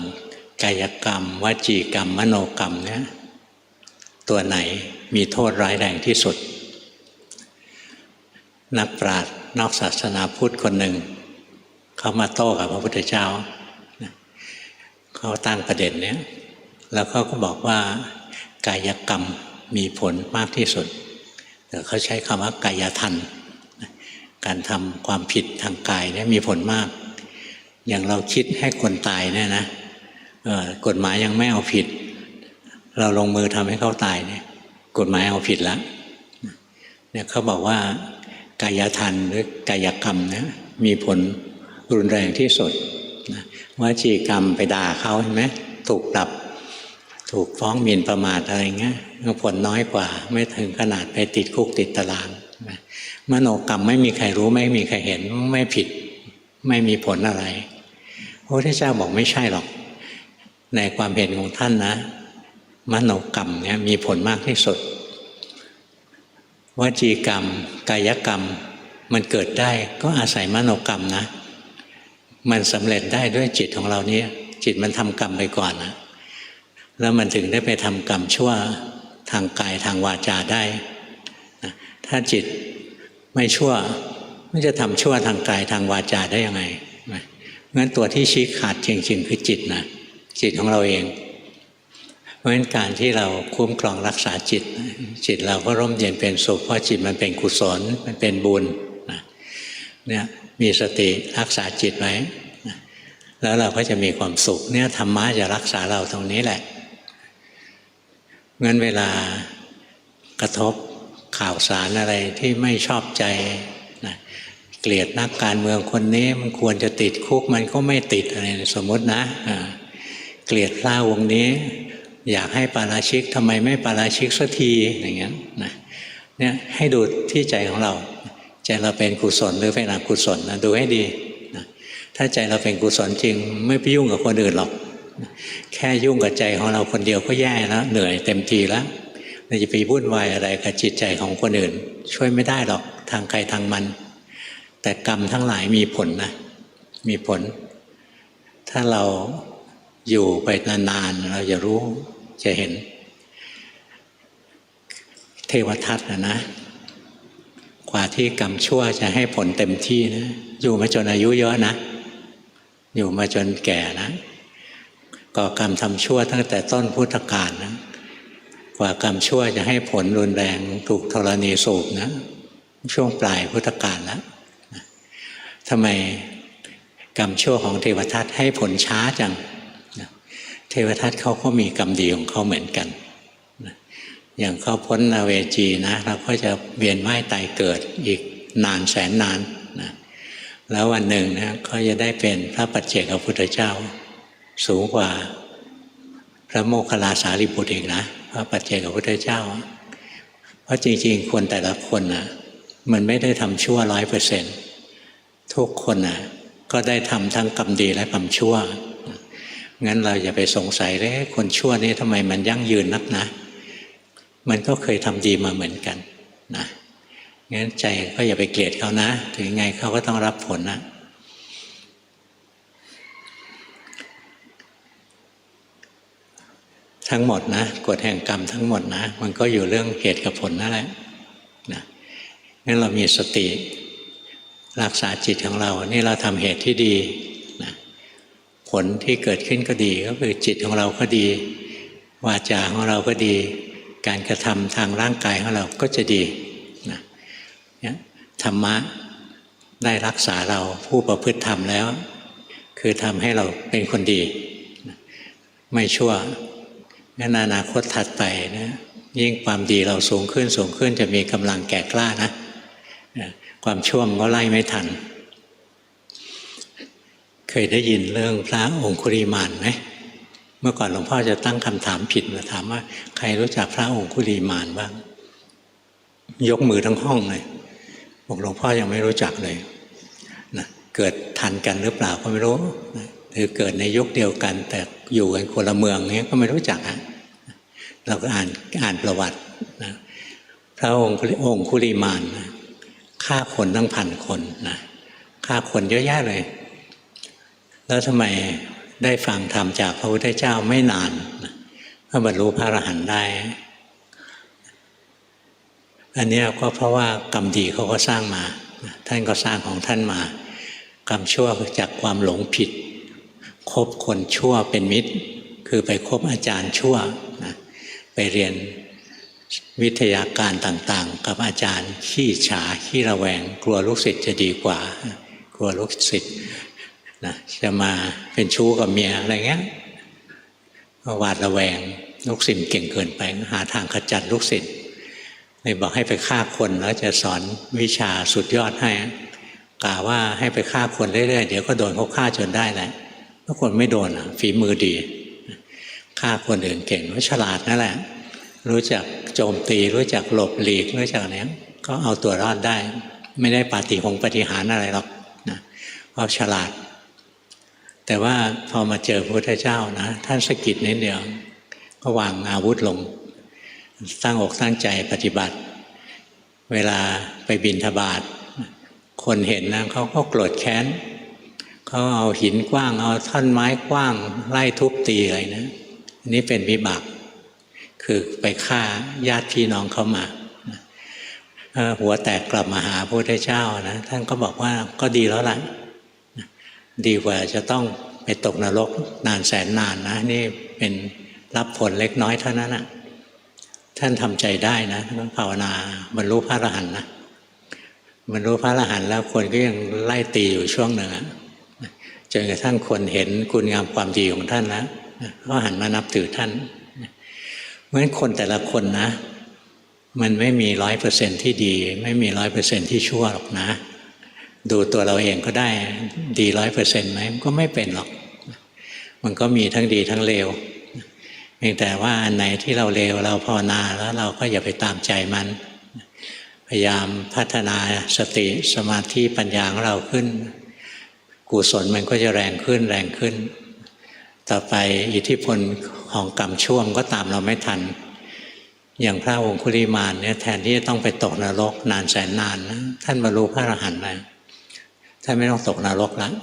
กายกรรมวจีกรรมมโนกรรมเนี่ยตัวไหนมีโทษร้ายแรงที่สุดนักปราชญ์นอกศาสนาพุทธคนหนึ่งเขามาโต้กับพระพุทธเจ้าเขาตั้งประเด็นเนี้ยแล้วเขาก็บอกว่ากายกรรมมีผลมากที่สุดแต่เขาใช้คำว่ากายทันการทำความผิดทางกายเนี่ยมีผลมากอย่างเราคิดให้คนตายเนี่ยนะกฎหมายยังไม่เอาผิดเราลงมือทำให้เขาตายเนี่ยกฎหมายเอาผิดแล้วเนี่ยเขาบอกว่ากายทันหรือกายกรรมเนี่ยมีผลรุนแรงที่สุดวจีกรรมไปด่าเขาเห็นไหมถูกปรับถูกฟ้องหมิ่นประมาทอะไรเงี้ยผลน้อยกว่าไม่ถึงขนาดไปติดคุกติดตารางมโนกรรมไม่มีใครรู้ไม่มีใครเห็นไม่ผิดไม่มีผลอะไรพระพุทธเจ้าบอกไม่ใช่หรอกในความเห็นของท่านนะมโนกรรมเนี่ยมีผลมากที่สุดวจีกรรมกายกรรมมันเกิดได้ก็อาศัยมโนกรรมนะมันสำเร็จได้ด้วยจิตของเราเนี่ยจิตมันทำกรรมไปก่อนนะแล้วมันถึงได้ไปทำกรรมชั่วทางกายทางวาจาได้ถ้าจิตไม่ชั่วมันจะทำชั่วทางกายทางวาจาได้ยังไง งั้นตัวที่ชี้ขาดจริงๆคือจิตนะจิตของเราเองเพราะฉะนั้นการที่เราคุ้มครองรักษาจิตจิตเราก็ร่มเย็นเป็นสุขเพราะจิตมันเป็นกุศลมันเป็นบุญนะเนี่ยมีสติรักษาจิตไว้นะแล้วเราก็จะมีความสุขเนี่ยธรรมะจะรักษาเราตรงนี้แหละงั้นเวลากระทบข่าวสารอะไรที่ไม่ชอบใจนะเกลียดนักการเมืองคนนี้มันควรจะติดคุกมันก็ไม่ติดอะไรสมมตินะเกลียดพระองค์นี้อยากให้ปาราชิกทำไมไม่ปาราชิกสักทีอย่างเงี้ยนะเนี่ยให้ดูที่ใจของเราใจเราเป็นกุศลหรือเป็นอกุศลนะดูให้ดีนะถ้าใจเราเป็นกุศลจริงไม่ไปยุ่งกับคนอื่นหรอกแค่ยุ่งกับใจของเราคนเดียวก็แย่แล้วเหนื่อยเต็มทีแล้วเราจะไปวุ่นวายอะไรกับจิตใจของคนอื่นช่วยไม่ได้หรอกทางใครทางมันแต่กรรมทั้งหลายมีผลนะมีผลถ้าเราอยู่ไปนานๆเราจะรู้จะเห็นเทวทัตนะกว่าที่กรรมชั่วจะให้ผลเต็มที่นะอยู่มาจนอายุเยอะนะอยู่มาจนแก่นะก่อกรรมทำชั่วตั้งแต่ต้นพุทธกาลนะกว่ากรรมชั่วจะให้ผลรุนแรงถูกธรณีสูบนะช่วงปลายพุทธกาลแล้วทำไมกรรมชั่วของเทวทัตให้ผลช้าจังเทวทัตเขาก็มีกรรมดีของเขาเหมือนกันอย่างเขาพ้นอเวจีนะเราก็จะเวียนว่ายตายเกิดอีกนานแสนนานนะแล้ววันหนึ่งนะเขาจะได้เป็นพระปัจเจกพุทธเจ้าสูงกว่าพระโมคคัลลาสารีบุตรอีกนะพระปัจเจกพุทธเจ้าเพราะจริงๆคนแต่ละคนนะมันไม่ได้ทำชั่ว100%ทุกคนนะก็ได้ทำทั้งกรรมดีและกรรมชั่วงั้นเราอย่าไปสงสัยเลยคนชั่วนี้ทำไมมันยั่งยืนนักนะมันก็เคยทำดีมาเหมือนกันนะงั้นใจก็อย่าไปเกลียดเขานะถึงไงเขาก็ต้องรับผลนะทั้งหมดนะกฎแห่งกรรมทั้งหมดนะมันก็อยู่เรื่องเหตุกับผลนั่นแหละนะงั้นเรามีสติรักษาจิตของเรานี่เราทำเหตุที่ดีนะผลที่เกิดขึ้นก็ดีก็คือจิตของเราก็ดีวาจาของเราก็ดีการกระทำทางร่างกายของเราก็จะดีนะธรรมะได้รักษาเราผู้ประพฤติธรรมแล้วคือทำให้เราเป็นคนดีไม่ชั่วงั้นอนาคตถัดไปนะยิ่งความดีเราสูงขึ้นสูงขึ้นจะมีกำลังแก่กล้านะความชั่วมันก็ไล่ไม่ทันเคยได้ยินเรื่องพระองคุลิมานไหมเมื่อก่อนหลวงพ่อจะตั้งคำถามผิดมาถามว่าใครรู้จักพระองคุลิมานบ้างยกมือทั้งห้องเลยบอกหลวงพ่อยังไม่รู้จักเลยนะเกิดทันกันหรือเปล่าก็ไม่รู้นะหรือเกิดในยุคเดียวกันแต่อยู่กันคนละเมืองนี้ก็ไม่รู้จักอ่ะเราก็อ่านประวัตินะพระองคุลิมานนะฆ่าคนตั้ง1,000 คนนะฆ่าคนเยอะแยะเลยแล้วทำไมได้ฟังธรรมจากพระพุทธเจ้าไม่นานก็บรรลุพระอรหันต์ได้อันนี้ก็เพราะว่ากรรมดีเขาก็สร้างมาท่านก็สร้างของท่านมากรรมชั่วจากความหลงผิดคบคนชั่วเป็นมิตรคือไปคบอาจารย์ชั่วนะไปเรียนวิทยาการต่างๆกับอาจารย์ขี้ฉาขี้ระแวงกลัวลูกศิษย์จะดีกว่ากลัวลูกศิษย์นะจะมาเป็นชู้กับเมียอะไรเงี้ยหวาดระแวงลูกศิษย์เก่งเกินไปหาทางขจัดลูกศิษย์เลยบอกให้ไปฆ่าคนแล้วจะสอนวิชาสุดยอดให้กล่าวว่าให้ไปฆ่าคนเรื่อยๆเดี๋ยวก็โดนเขาฆ่าจนได้แหละถ้าคนไม่โดนฝีมือดีฆ่าคนอื่นเก่งว่าฉลาดนั่นแหละรู้จักโจมตีรู้จักหลบหลีกรู้จักอะไรก็เอาตัวรอดได้ไม่ได้ปาฏิหาริย์อะไรหรอกนะเพราะฉลาดแต่ว่าพอมาเจอพระพุทธเจ้านะท่านสะกิดนิดเดียวก็วางอาวุธลงตั้งอกตั้งใจปฏิบัติเวลาไปบิณฑบาตคนเห็นนะเขาก็โกรธแค้นเขาเอาหินกว้างเอาท่อนไม้กว้างไล่ทุบตีอะไรนะอันนี้เป็นวิบากคือไปฆ่าญาติพี่น้องเขามาหัวแตกกลับมาหาพระพุทธเจ้านะท่านก็บอกว่าก็ดีแล้วล่ะ ดีกว่าจะต้องไปตกนรกนานแสนนานนะนี่เป็นรับผลเล็กน้อยเท่านั้นนะท่านทำใจได้นะท่านภาวนาบรรลุพระอรหันต์นะบรรลุพระอรหันต์แล้วคนก็ยังไล่ตีอยู่ช่วงหนึ่งจนกระทั่งคนเห็นคุณงามความดีของท่านแล้วก็หันมานับถือท่านเพราะฉะนั้นคนแต่ละคนนะมันไม่มี100%ที่ดีไม่มี100%ที่ชั่วหรอกนะดูตัวเราเองก็ได้ดี100%ไหมก็ไม่เป็นหรอกมันก็มีทั้งดีทั้งเลวเพียงแต่ว่าอันไหนที่เราเลวเราภาวนาแล้วเราก็อย่าไปตามใจมันพยายามพัฒนาสติสมาธิปัญญาของเราขึ้นกุศลมันก็จะแรงขึ้นแรงขึ้นต่อไปอิทธิพลของกรรมชั่วก็ตามเราไม่ทันอย่างพระองคุลิมานเนี่ยแทนที่จะต้องไปตกนรกนานแสนนานนะท่านบรรลุพระอรหันต์แล้วท่านไม่ต้องตกนรกแล้ว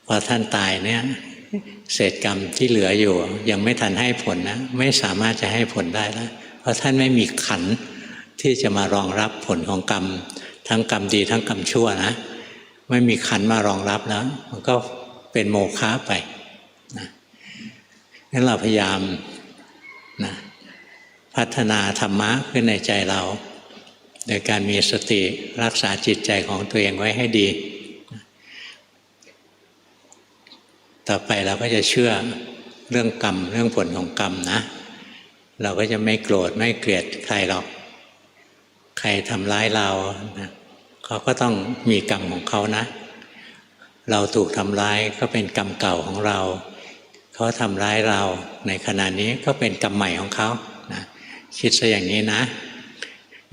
พอท่านตายเนี่ยเศษกรรมที่เหลืออยู่ยังไม่ทันให้ผลนะไม่สามารถจะให้ผลได้แล้วเพราะท่านไม่มีขันธ์ที่จะมารองรับผลของกรรมทั้งกรรมดีทั้งกรรมชั่วนะไม่มีขันธ์มารองรับแล้วมันก็เป็นโมฆะไปนะงั้นเราพยายามนะพัฒนาธรรมะขึ้นในใจเราโดยการมีสติรักษาจิตใจของตัวเองไว้ให้ดีต่อไปเราก็จะเชื่อเรื่องกรรมเรื่องผลของกรรมนะเราก็จะไม่โกรธไม่เกลียดใครหรอกใครทำร้ายเรานะเขาก็ต้องมีกรรมของเขานะเราถูกทำร้ายก็เป็นกรรมเก่าของเราเขาทำร้ายเราในขณะนี้ก็เป็นกรรมใหม่ของเขานะคิดซะอย่างนี้นะ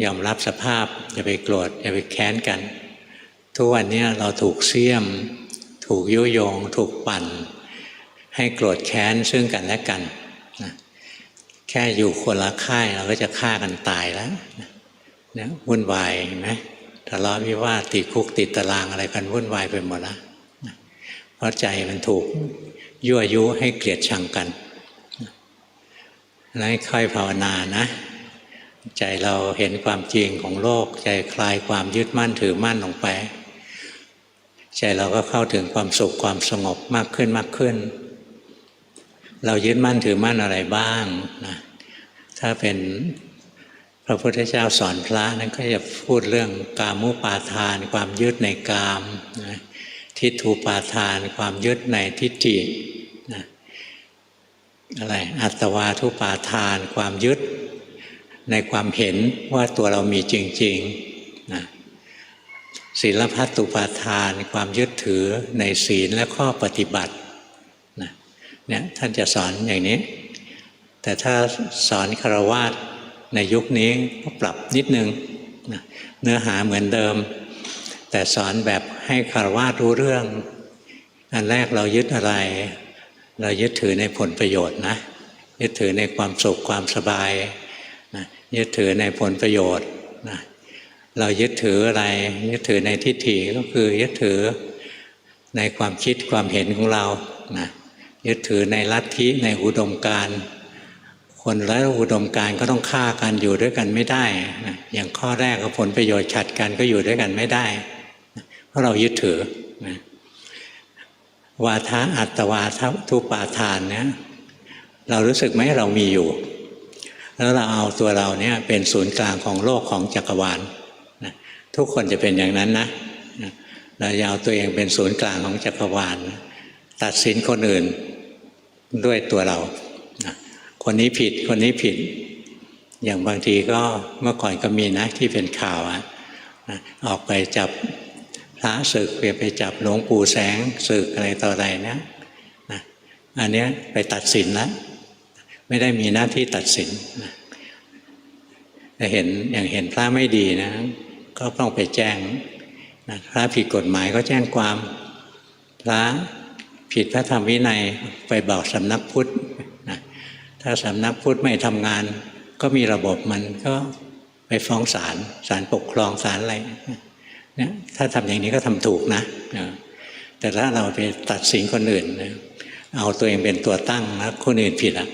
ยอมรับสภาพอย่าไปโกรธอย่าไปแค้นกันทุกวันนี้เราถูกเสี้ยมถูกยุยงถูกปั่นให้โกรธแค้นซึ่งกันและกันนะแค่อยู่คนละค่ายเราก็จะฆ่ากันตายแล้วนะวุ่นวายเห็นไหมทะเลาะวิวาทติดคุกติดตารางอะไรกันวุ่นวายไปหมดแล้วนะเพราะใจมันถูกยั่วยุให้เกลียดชังกันแล้วค่อยภาวนานะใจเราเห็นความจริงของโลกใจคลายความยึดมั่นถือมั่นลงไปใจเราก็เข้าถึงความสุขความสงบมากขึ้นมากขึ้นเรายึดมั่นถือมั่นอะไรบ้างนะถ้าเป็นพระพุทธเจ้าสอนพระนั้นก็จะพูดเรื่องกามุปาทานความยึดในกามนะทิฏฐุปาทานความยึดในทิฏฐินะอะไรอัตวาทุปาทานความยึดในความเห็นว่าตัวเรามีจริงๆนะศีลพัตตุปาทานความยึดถือในศีลและข้อปฏิบัตินะเนี่ยท่านจะสอนอย่างนี้แต่ถ้าสอนฆราวาสในยุคนี้ก็ปรับนิดนึงนะเนื้อหาเหมือนเดิมแต่สอนแบบให้ฆราวาสรู้เรื่องอันแรกเรายึดอะไรเรายึดถือในผลประโยชน์นะยึดถือในความสุขความสบายนะยึดถือในผลประโยชน์นะเรายึดถืออะไรยึดถือในทิฏฐิก็คือยึดถือในความคิดความเห็นของเรานะยึดถือในลัทธิในอุดมการณ์คนและอุดมการณ์ก็ต้องฆ่ากันอยู่ด้วยกันไม่ได้นะอย่างข้อแรกก็ผลประโยชน์ขัดกันก็อยู่ด้วยกันไม่ได้นะเพราะเรายึดถือนะวาทะอัตวาทุปาทานเนี่ยเรารู้สึกไหมเรามีอยู่แล้วเราเอาตัวเราเนี่ยเป็นศูนย์กลางของโลกของจักรวาลนะทุกคนจะเป็นอย่างนั้นนะเราอย่าเอาตัวเองเป็นศูนย์กลางของจักรวาลนะตัดสินคนอื่นด้วยตัวเรานะคนนี้ผิดคนนี้ผิดอย่างบางทีก็เมื่อก่อนก็มีนะที่เป็นข่าวนะออกไปจับพระศึกไปจับหลวงปู่แสงศึกอะไรต่ออะไรเนี่ยนะอันนี้ไปตัดสินแล้วไม่ได้มีหน้าที่ตัดสินนะแต่เห็นพระไม่ดีนะก็ต้องไปแจ้งนะพระผิดกฎหมายก็แจ้งความพระผิดพระธรรมวินัยไปบอกสำนักพุทธนะถ้าสำนักพุทธไม่ทำงานก็มีระบบมันก็ไปฟ้องศาลปกครองศาลอะไรเนี่ยถ้าทำอย่างนี้ก็ทำถูกนะแต่ถ้าเราไปตัดสินคนอื่นเอาตัวเองเป็นตัวตั้งแล้วคนอื่นผิดนะ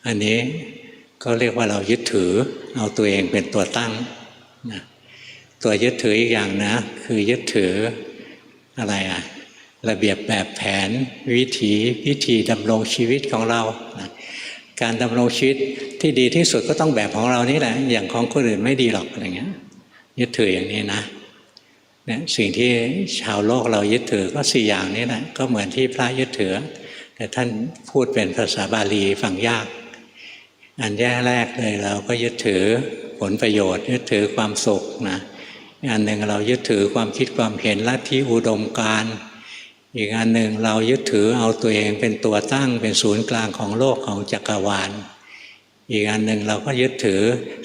อันนี้ก็เรียกว่าเรายึดถือเอาตัวเองเป็นตัวตั้งนะตัวยึดถืออีกอย่างนะคือยึดถือ อะไรอ่ะระเบียบแบบแผนวิธีดำรงชีวิตของเรานะการดำรงชีวิตที่ดีที่สุดก็ต้องแบบของเรานี่แหละอย่างของคนอื่นไม่ดีหรอกอะไรเงี้ยยึดถืออย่างนี้นะเนี่ยสิ่งที่ชาวโลกเรายึดถือก็4อย่างนี้แหละก็เหมือนที่พระยึดถือแต่ท่านพูดเป็นภาษาบาลีฟังยากอันแรกเลยเราก็ยึดถือผลประโยชน์ยึดถือความสุขนะอันหนึ่งเรายึดถือความคิดความเห็นลัทธิอุดมการณ์อีกอันหนึ่งเรายึดถือเอาตัวเองเป็นตัวตั้งเป็นศูนย์กลางของโลกของจักรวาลอีกอันหนึ่งเราก็ยึดถือ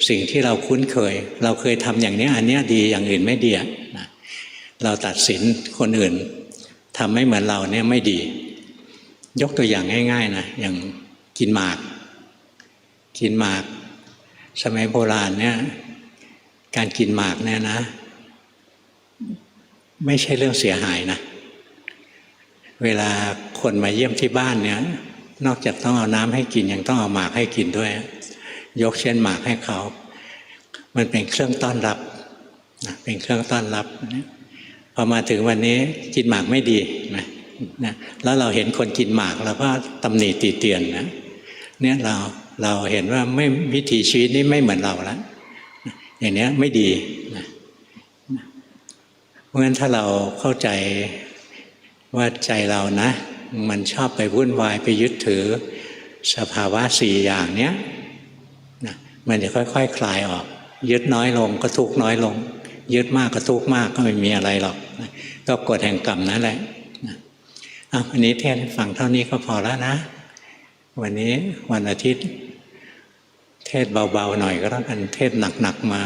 สิ่งที่เราคุ้นเคยเราเคยทำอย่างนี้อันนี้ดีอย่างอื่นไม่ดีนะเราตัดสินคนอื่นทำไม่เหมือนเราเนี่ยไม่ดียกตัวอย่างง่ายๆนะอย่างกินหมากสมัยโบราณเนี่ยการกินหมากเนี่ยนะไม่ใช่เรื่องเสียหายนะเวลาคนมาเยี่ยมที่บ้านเนี่ยนอกจากต้องเอาน้ำให้กินยังต้องเอาหมากให้กินด้วยยกเช่นหมากให้เขามันเป็นเครื่องต้อนรับนะเป็นเครื่องต้อนรับพอมาถึงวันนี้กินหมากไม่ดีนะแล้วเราเห็นคนกินหมากเราก็ตำหนิติเตียนนะเนี่ยเราเห็นว่าไม่วิถีชีวิตนี้ไม่เหมือนเราแล้วอย่างนี้ไม่ดีนะเพราะฉะนั้นถ้าเราเข้าใจว่าใจเรานะมันชอบไปวุ่นวายไปยึดถือสภาวะ4อย่างเนี้ยนะมันจะค่อยๆ คลายออกยึดน้อยลงก็ทุกข์น้อยลงยึดมากก็ทุกข์มากก็ไม่มีอะไรหรอกนะก็กฎแห่งกรรมนั่นแหละนะวันนี้เทศน์ฟังเท่านี้ก็พอแล้วนะวันนี้วันอาทิตย์เทศเบาๆหน่อยก็แล้วกันเทศหนักๆมา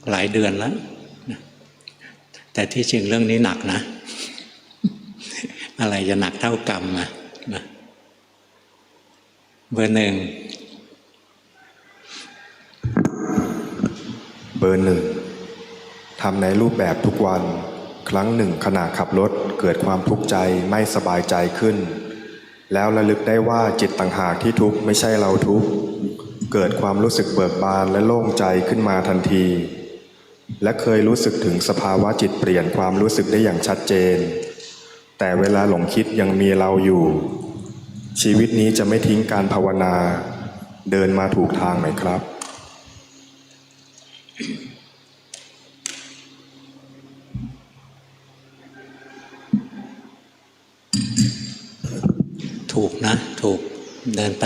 หลายเดือนแล้วนะแต่ที่จริงเรื่องนี้หนักนะอะไรจะหนักเท่ากรรมนะเบอร์ 1ทำในรูปแบบทุกวันครั้งหนึ่งขณะขับรถเกิดความทุกข์ใจไม่สบายใจขึ้นแล้วระลึกได้ว่าจิตต่างหากที่ทุกข์ไม่ใช่เราทุกข์เกิดความรู้สึกเบิกบานและโล่งใจขึ้นมาทันทีและเคยรู้สึกถึงสภาวะจิตเปลี่ยนความรู้สึกได้อย่างชัดเจนแต่เวลาหลงคิดยังมีเราอยู่ชีวิตนี้จะไม่ทิ้งการภาวนาเดินมาถูกทางไหมครับถูกนะถูกเดินไป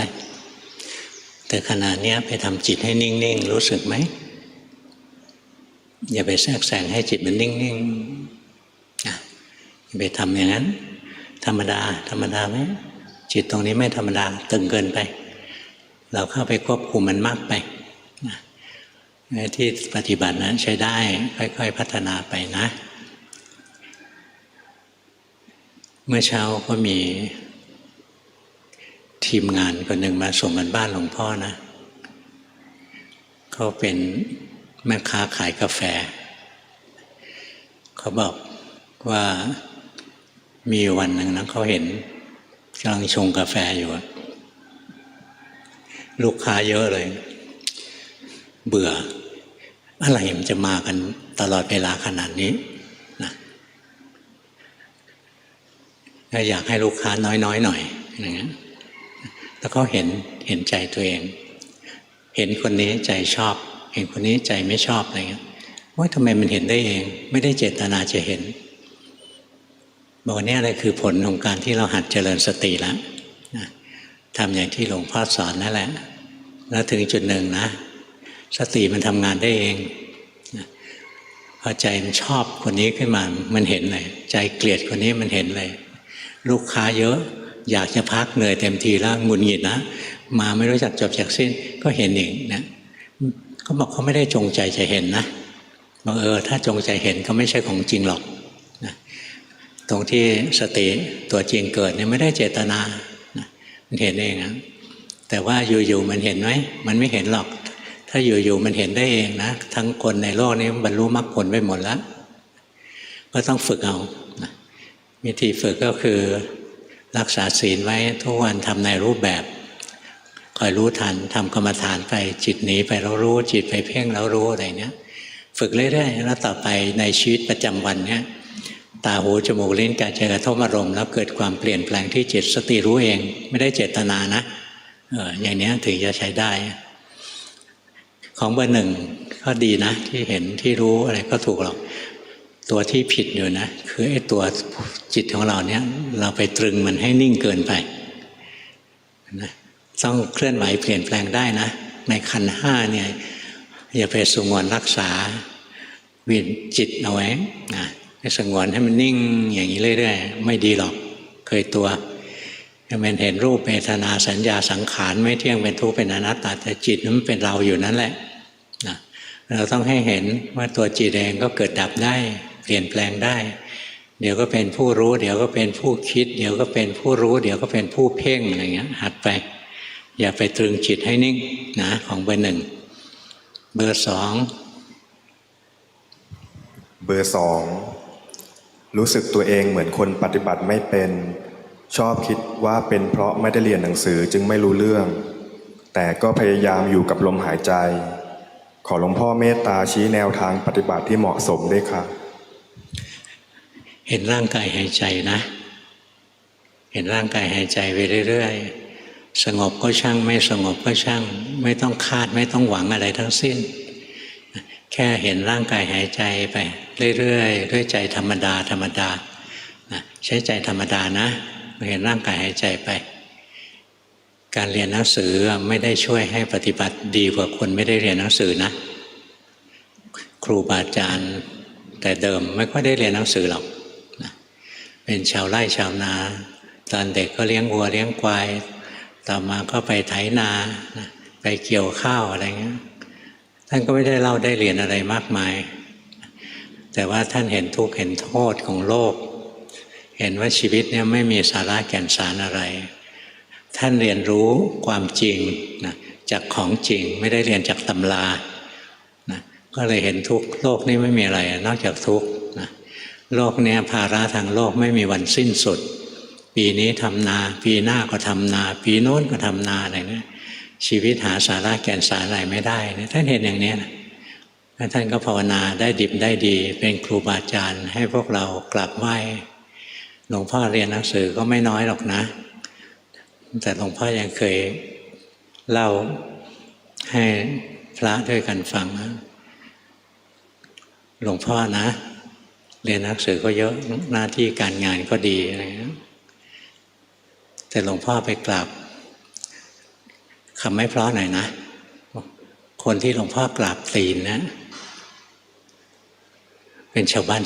แต่ขณะนี้ไปทำจิตให้นิ่งๆรู้สึกไหมอย่าไปแทรกแซงให้จิตมันนิ่งๆอย่าไปทำอย่างนั้นธรรมดาไหมจิตตรงนี้ไม่ธรรมดาตึงเกินไปเราเข้าไปควบคุมมันมากไปที่ปฏิบัตินั้นใช้ได้ค่อยๆพัฒนาไปนะเมื่อเช้าก็มีทีมงานคนหนึ่งมาส่งกันบ้านหลวงพ่อนะเขาเป็นแม่ค้าขายกาแฟเขาบอกว่ามีวันหนึ่งนะเขาเห็นกำลังชงกาแฟอยู่ลูกค้าเยอะเลยเบื่ออะไรมันจะมากันตลอดเวลาขนาดนี้นะก็อยากให้ลูกค้าน้อยๆหน่อยอย่างเงี้ยแล้วก็เห็นใจตัวเองเห็นคนนี้ใจชอบเห็นคนนี้ใจไม่ชอบอะไรเงี้ยว่าทำไมมันเห็นได้เองไม่ได้เจตนาจะเห็นบอกเนี่ยอะไรคือผลของการที่เราหัดเจริญสติแล้วทำอย่างที่หลวงพ่อสอนนั่นแหละแล้วถึงจุดหนึ่งนะสติมันทำงานได้เองพอใจมันชอบคนนี้ขึ้นมามันเห็นเลยใจเกลียดคนนี้มันเห็นเลยลูกค้าเยอะอยากจะพักเหนื่อยเต็มทีแล้วหงุดหงิดนะมาไม่รู้จักจบจากสิ้นก็เห็นเองนะเขาบอกเขาไม่ได้จงใจจะเห็นนะบอกถ้าจงใจเห็นก็ไม่ใช่ของจริงหรอกนะตรงที่สติตัวจริงเกิดเนี่ยไม่ได้เจตนานะมันเห็นเองนะแต่ว่าอยู่ๆมันเห็นไหมมันไม่เห็นหรอกถ้าอยู่ๆมันเห็นได้เองนะทั้งคนในโลกนี้บรรลุมรรคผลไปหมดแล้วก็ต้องฝึกเอานะวิธีฝึกก็คือรักษาศีลไว้ทุกวันทำในรูปแบบคอยรู้ทันทำกรรมฐานไปจิตหนีไปแล้วรู้จิตไปเพ่งแล้วรู้อะไรเนี้ยฝึกเรื่อยๆแล้วต่อไปในชีวิตประจำวันเนี้ย ตาหูจมูกลิ้นกายใจกระทบอารมณ์แล้วเกิดความเปลี่ยนแปลงที่จิตสติรู้เองไม่ได้เจตนานะอย่างนี้ถึงจะใช้ได้ของเบอร์หนึ่งก็ดีนะที่เห็นที่รู้อะไรก็ถูกหรอกตัวที่ผิดอยู่นะคือไอ้ตัวจิตของเราเนี่ยเราไปตรึงมันให้นิ่งเกินไปนะต้องเคลื่อนไหวเปลี่ยนแปลงได้นะในขันธ์ห้าเนี่ยอย่าไปสงวนรักษาวินจิตเอาไว้นะให้สงวนให้มันนิ่งอย่างนี้เรื่อยๆไม่ดีหรอกเคยตัวมันเห็นรูปเวทนาสัญญาสังขารไม่เที่ยงเป็นทุกข์เป็นอนัตตาแต่จิตนั้นเป็นเราอยู่นั่นแหละนะเราต้องให้เห็นว่าตัวจิตเองก็เกิดดับได้เปลี่ยนแปลงได้เดี๋ยวก็เป็นผู้รู้เดี๋ยวก็เป็นผู้คิดเดี๋ยวก็เป็นผู้รู้เดี๋ยวก็เป็นผู้เพ่งอะไรเงี้ยหัดไปอย่าไปตรึงจิตให้นิ่งนะของเบอร์หนึ่งเบอร์สองรู้สึกตัวเองเหมือนคนปฏิบัติไม่เป็นชอบคิดว่าเป็นเพราะไม่ได้เรียนหนังสือจึงไม่รู้เรื่องแต่ก็พยายามอยู่กับลมหายใจขอหลวงพ่อเมตตาชี้แนวทางปฏิบัติที่เหมาะสมด้วยค่ะเห็นร่างกายหายใจนะเห็นร่างกายหายใจไปเรื่อยๆสงบก็ช่างไม่สงบก็ช่างไม่ต้องคาดไม่ต้องหวังอะไรทั้งสิ้นแค่เห็นร่างกายหายใจไปเรื่อยๆด้วยใจธรรมดาธรรมดาใช้ใจธรรมดานะเห็นร่างกายหายใจไปการเรียนหนังสือไม่ได้ช่วยให้ปฏิบัติดีกว่าคนไม่ได้เรียนหนังสือนะครูบาอาจารย์แต่เดิมไม่ค่อยได้เรียนหนังสือหรอกนะเป็นชาวไร่ชาวนาตอนเด็กก็เลี้ยงวัวเลี้ยงควายต่อมาก็ไปไถนานะไปเกี่ยวข้าวอะไรเงี้ยท่านก็ไม่ได้เล่าได้เรียนอะไรมากมายแต่ว่าท่านเห็นทุกข์เห็นโทษของโลกเห็นว่าชีวิตเนี่ยไม่มีสาระแก่นสารอะไรท่านเรียนรู้ความจริงนะจากของจริงไม่ได้เรียนจากตำรานะก็เลยเห็นทุกข์โลกนี้ไม่มีอะไรนอกจากทุกข์นะโลกนี้ภาระทางโลกไม่มีวันสิ้นสุดปีนี้ทำนาปีหน้าก็ทำนาปีโน้นก็ทำนาอะไรเนี่ยชีวิตหาสาระแก่นสารอะไรไม่ได้นะท่านเห็นอย่างนี้นะท่านก็ภาวนาได้ดิบได้ดีเป็นครูบาอาจารย์ให้พวกเรากราบไหว้หลวงพ่อเรียนหนังสือก็ไม่น้อยหรอกนะแต่หลวงพ่อยังเคยเล่าให้พระด้วยกันฟังนะหลวงพ่อนะเรียนหนังสือก็เยอะหน้าที่การงานก็ดีอะไรนะแต่หลวงพ่อไปกราบคำไม่เพราะหน่อยนะคนที่หลวงพ่อกราบตีนนะเป็นชาวบ้าน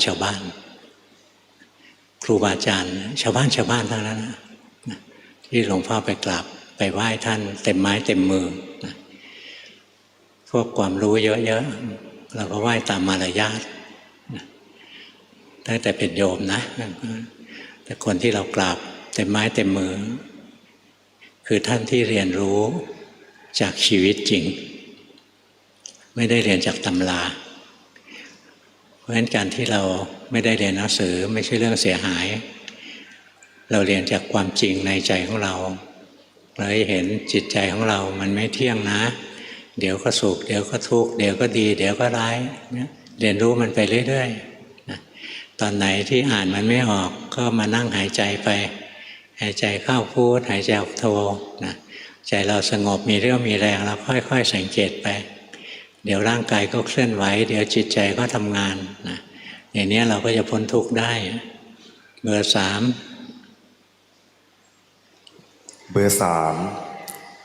ครูบาอาจารย์ชาวบ้านทั้งนั้นนะที่หลวงพ่อไปกราบไปไหว้ท่านเต็มไม้เต็มมือนะพวกความรู้เยอะๆเราก็ไหว้ตามมารยาทนะตั้งแต่เป็นโยมนะแต่คนที่เรากราบเต็มไม้เต็มมือคือท่านที่เรียนรู้จากชีวิตจริงไม่ได้เรียนจากตำราเพราะฉะนั้นการที่เราไม่ได้เรียนหนังสือไม่ใช่เรื่องเสียหายเราเรียนจากความจริงในใจของเราเราเห็นจิตใจของเรามันไม่เที่ยงนะเดี๋ยวก็สุขเดี๋ยวก็ทุกข์เดี๋ยวก็ดีเดี๋ยวก็ร้ายเรียนรู้มันไปเรื่อยๆนะตอนไหนที่อ่านมันไม่ออกก็มานั่งหายใจไปหายใจเข้าพุทหายใจออกโทนะใจเราสงบมีเรี่ยวมีแรงเราค่อยๆสังเกตไปเดี๋ยวร่างกายก็เคลื่อนไหวเดี๋ยวจิตใจก็ทำงานนะอย่างนี้เราก็จะพ้นทุกข์ได้เบอร์สาม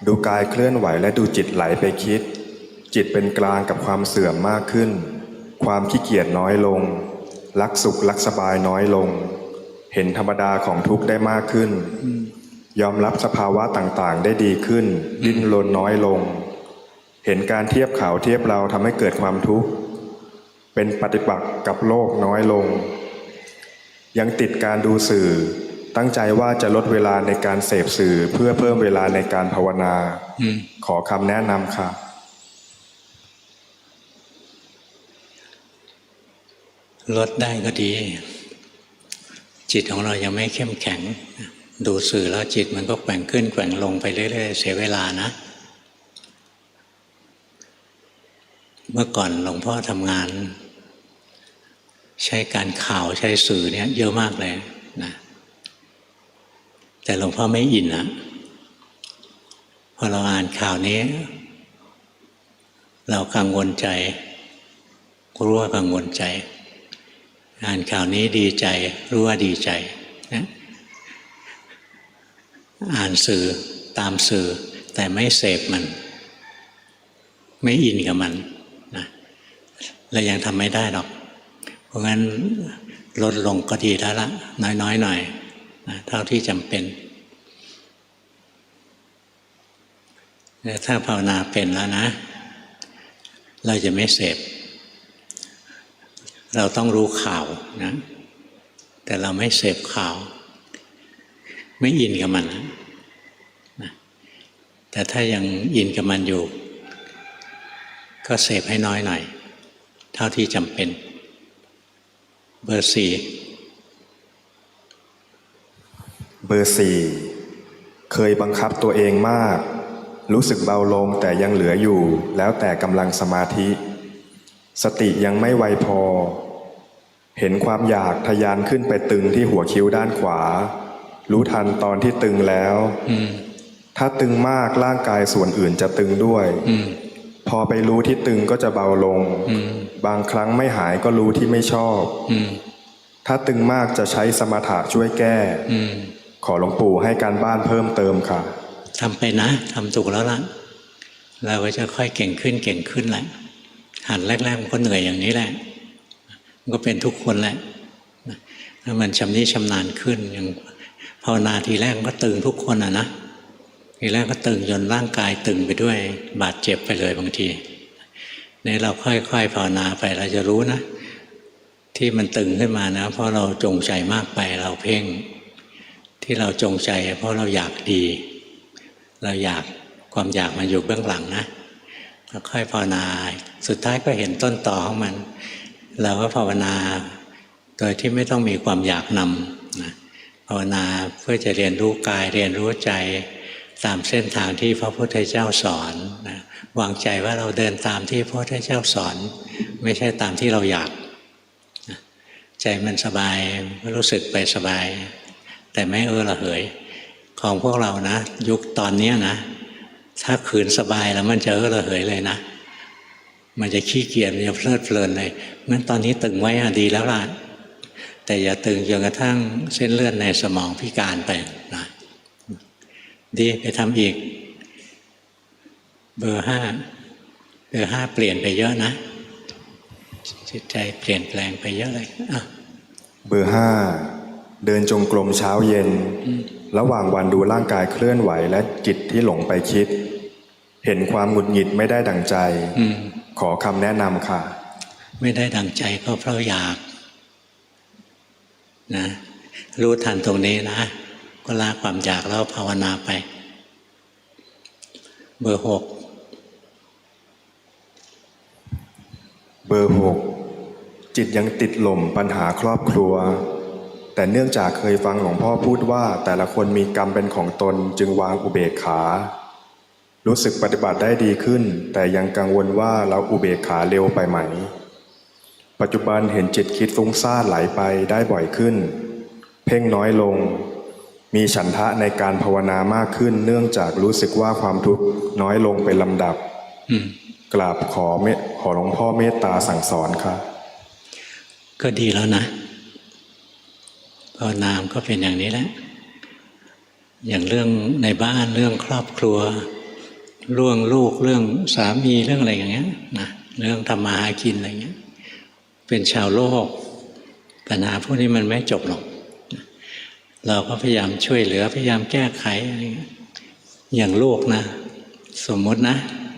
ดูกายเคลื่อนไหวและดูจิตไหลไปคิดจิตเป็นกลางกับความเสื่อมมากขึ้นความขี้เกียจน้อยลงรักสุขรักสบายน้อยลงเห็นธรรมดาของทุกข์ได้มากขึ้นยอมรับสภาวะต่างๆได้ดีขึ้นดิ้นรนน้อยลงเห็นการเทียบเขาเทียบเราทำให้เกิดความทุกข์เป็นปฏิปักษ์กับโลกน้อยลงยังติดการดูสื่อตั้งใจว่าจะลดเวลาในการเสพสื่อเพื่อเพิ่มเวลาในการภาวนาขอคำแนะนำค่ะลดได้ก็ดีจิตของเรายังไม่เข้มแข็งดูสื่อแล้วจิตมันก็แกว่งขึ้นแกว่งลงไปเรื่อยๆเสียเวลานะเมื่อก่อนหลวงพ่อทำงาน ใช้การข่าวใช้สื่อเนี่ยเยอะมากเลยนะแต่หลวงพ่อไม่อินนะพอเราอ่านข่าวนี้เรากังวลใจรู้ว่ากังวลใจอ่านข่าวนี้ดีใจรู้ว่าดีใจนะอ่านสื่อตามสื่อแต่ไม่เสพมันไม่อินกับมันนะเรายังทำไม่ได้หรอกเพราะงั้นลดลงก็ดีแล้วละน้อยๆหน่อยนะเท่าที่จำเป็นถ้าภาวนาเป็นแล้วนะเราจะไม่เสพเราต้องรู้ข่าวนะแต่เราไม่เสพข่าวไม่อินกับมันนะแต่ถ้ายังอินกับมันอยู่ก็เสพให้น้อยหน่อยเท่าที่จำเป็นเบอร์สี่เคยบังคับตัวเองมากรู้สึกเบาลงแต่ยังเหลืออยู่แล้วแต่กำลังสมาธิสติยังไม่ไวพอเห็นความอยากทะยานขึ้นไปตึงที่หัวคิ้วด้านขวารู้ทันตอนที่ตึงแล้วถ้าตึงมากร่างกายส่วนอื่นจะตึงด้วยพอไปรู้ที่ตึงก็จะเบาลงบางครั้งไม่หายก็รู้ที่ไม่ชอบถ้าตึงมากจะใช้สมถะช่วยแก้ขอหลวงปู่ให้การบ้านเพิ่มเติมค่ะทำไปนะทำถูกแล้วล่ะเราก็จะค่อยเก่งขึ้นแหละหัดแรกๆมันก็เหนื่อยอย่างนี้แหละมันก็เป็นทุกคนแหละถ้ามันชำนิชำนาญขึ้นอย่างภาวนาทีแรกมันก็ตึงทุกคนนะทีแรกก็ตึงจนร่างกายตึงไปด้วยบาดเจ็บไปเลยบางทีนี่เราค่อยๆภาวนาไปเราจะรู้นะที่มันตึงขึ้นมานะเพราะเราจงใจมากไปเราเพ่งที่เราจงใจเพราะเราอยากดีเราอยากความอยากมันอยู่เบื้องหลังนะเราค่อยภาวนาสุดท้ายก็เห็นต้นต่อของมันเราก็ภาวนาโดยที่ไม่ต้องมีความอยากนำนะภาวนาเพื่อจะเรียนรู้กายเรียนรู้ใจตามเส้นทางที่พระพุทธเจ้าสอนนะวางใจว่าเราเดินตามที่พระพุทธเจ้าสอนไม่ใช่ตามที่เราอยากนะใจมันสบายรู้สึกไปสบายแต่ไม่ระเหยของพวกเรานะยุคตอนนี้นะถ้าขืนสบายแล้วมันจะระเหยเลยนะมันจะขี้เกียจมันจะเพลิดเพลินเลยงั้นตอนนี้ตึงไว้ดีแล้วล่ะแต่อย่าตึงจนกระทั่งเส้นเลือดในสมองพิการไปนะดีไปทำอีกเบอร์ห้าเปลี่ยนไปเยอะนะจิตใจเปลี่ยนแปลงไปเยอะเลยเบอร์ห้าเดินจงกรมเช้าเย็นระหว่างวันดูร่างกายเคลื่อนไหวและจิตที่หลงไปคิดเห็นความหงุดหงิดไม่ได้ดั่งใจขอคำแนะนำค่ะไม่ได้ดั่งใจก็เพราะอยากนะรู้ทันตรงนี้นะก็ละความอยากแล้วภาวนาไปเบอร์หกจิตยังติดหล่มปัญหาครอบครัวแต่เนื่องจากเคยฟังหลวงพ่อพูดว่าแต่ละคนมีกรรมเป็นของตนจึงวางอุเบกขารู้สึกปฏิบัติได้ดีขึ้นแต่ยังกังวลว่าเราอุเบกขาเร็วไปไหมปัจจุบันเห็นจิตคิดฟุ้งซ่านไหลไปได้บ่อยขึ้นเพ่งน้อยลงมีฉันทะในการภาวนามากขึ้นเนื่องจากรู้สึกว่าความทุกข์น้อยลงเป็นลำดับกราบขอหลวงพ่อเมตตาสั่งสอนค่ะก็ดีแล้วนะภาวนามก็เป็นอย่างนี้แหละอย่างเรื่องในบ้านเรื่องครอบครัวเรื่องลูกเรื่องสามีเรื่องอะไรอย่างเงี้ยนะเรื่องทำมาหากินอะไรเงี้ยเป็นชาวโลกปัญหาพวกนี้มันไม่จบหรอกเราก็พยายามช่วยเหลือพยายามแก้ไขอะไรอย่างลูกนะสมมตินะ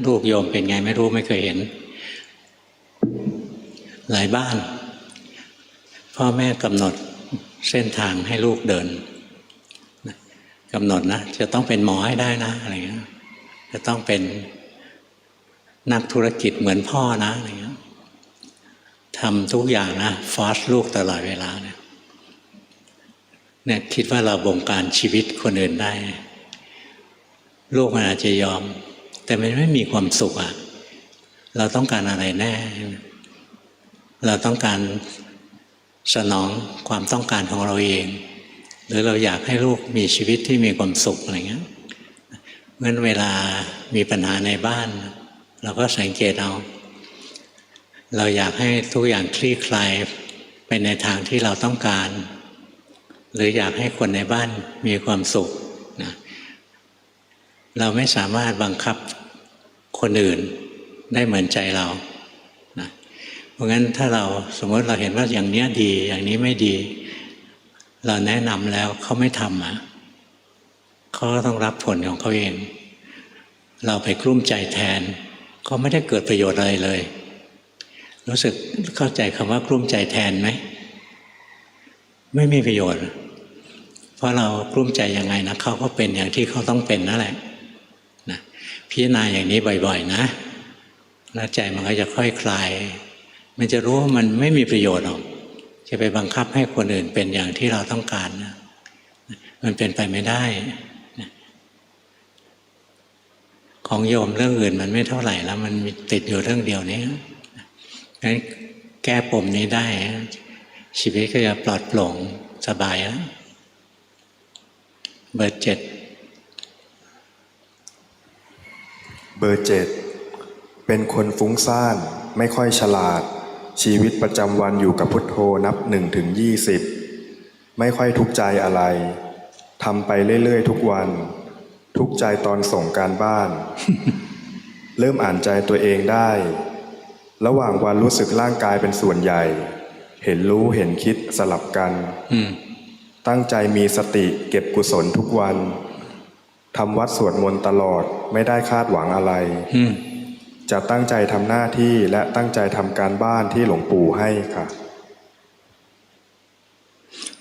ลูกโยมเป็นไงไม่รู้ไม่เคยเห็นหลายบ้านพ่อแม่กำหนดเส้นทางให้ลูกเดินกำหนดนะจะต้องเป็นหมอให้ได้นะอะไรเงี้ยจะต้องเป็นนักธุรกิจเหมือนพ่อนะอะไรเงี้ยทำทุกอย่างนะฟอร์สลูกตลอดเวลาเนี่ยคิดว่าเราบงการชีวิตคนอื่นได้ลูกมันอาจจะยอมแต่มันไม่มีความสุขอ่ะเราต้องการอะไรแน่เราต้องการ สนองความต้องการของเราเองหรือเราอยากให้ลูกมีชีวิตที่มีความสุขอะไรเงี้ยเมื่อเวลามีปัญหาในบ้านเราก็สังเกตเอาเราอยากให้ทุกอย่างคลี่คลายไปในทางที่เราต้องการหรืออยากให้คนในบ้านมีความสุขนะเราไม่สามารถบังคับคนอื่นได้เหมือนใจเรานะเพราะงั้นถ้าเราสมมติเราเห็นว่าอย่างนี้ดีอย่างนี้ไม่ดีเราแนะนำแล้วเขาไม่ทำเขาก็ต้องรับผลของเขาเองเราไปกลุ้มใจแทนก็ไม่ได้เกิดประโยชน์อะไรเลยรู้สึกเข้าใจคำว่ากลุ้มใจแทนไหมไม่มีประโยชน์เพราะเรากลุ้มใจยังไงนะเขาก็เป็นอย่างที่เขาต้องเป็นนั่นแหละนะพิจารณาอย่างนี้บ่อยๆนะแล้วใจมันก็จะค่อยคลายมันจะรู้ว่ามันไม่มีประโยชน์หรอกจะไปบังคับให้คนอื่นเป็นอย่างที่เราต้องการนะมันเป็นไปไม่ได้ของโยมเรื่องอื่นมันไม่เท่าไหร่แล้วมันติดอยู่เรื่องเดียวนี้งั้นแก้ปมนี้ได้ชีวิตก็จะปลอดโปร่งสบายแล้วเบอร์ 7เบอร์ 7เป็นคนฟุ้งซ่านไม่ค่อยฉลาดชีวิตประจำวันอยู่กับพุทโธนับ1 ถึง 20ไม่ค่อยทุกข์ใจอะไรทำไปเรื่อยๆทุกวันทุกข์ใจตอนส่งการบ้าน เริ่มอ่านใจตัวเองได้ระหว่างวันรู้สึกร่างกายเป็นส่วนใหญ่เห็นรู้เห็นคิดสลับกันตั้งใจมีสติเก็บกุศลทุกวันทำวัดสวดมนต์ตลอดไม่ได้คาดหวังอะไรจะตั้งใจทำหน้าที่และตั้งใจทำการบ้านที่หลวงปู่ให้ค่ะ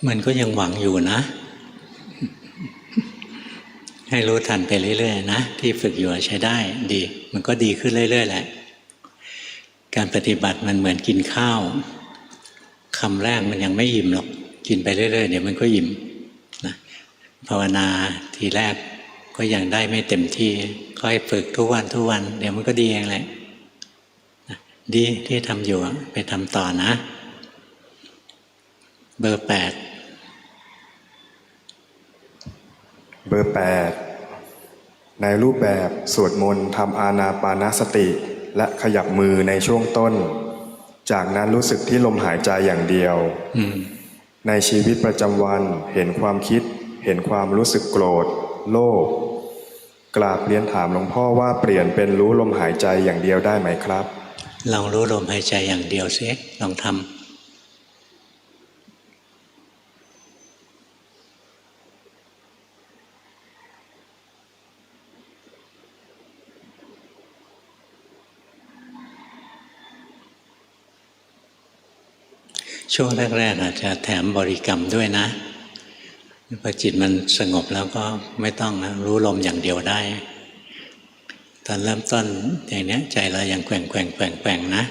มันก็ยังหวังอยู่นะให้รู้ทันไปเรื่อยๆนะที่ฝึกอยู่ใช้ได้ดีมันก็ดีขึ้นเรื่อยๆแหละการปฏิบัติมันเหมือนกินข้าวคำแรกมันยังไม่อิ่มหรอกกินไปเรื่อยๆเดี๋ยวมันก็อิ่มนะภาวนาทีแรกก็ยังได้ไม่เต็มที่ค่อยฝึกทุกวันทุกวันเดี๋ยวมันก็ดีเองแหละดีที่ทำอยู่ไปทำต่อนะเบอร์ 8เบอร์ 8ในรูปแบบสวดมนต์ทำอานาปานสติและขยับมือในช่วงต้นจากนั้นรู้สึกที่ลมหายใจอย่างเดียวในชีวิตประจำวันเห็นความคิดเห็นความรู้สึกโกรธโลภกราบเรียนถามหลวงพ่อว่าเปลี่ยนเป็นรู้ลมหายใจอย่างเดียวได้ไหมครับลองรู้ลมหายใจอย่างเดียวสิลองทำช่วงแรกๆอาจจะแถมบริกรรมด้วยนะพอจิตมันสงบแล้วก็ไม่ต้องนะรู้ลมอย่างเดียวได้ตอนเริ่มต้นอย่างนี้ใจเรายังแกว่งนะ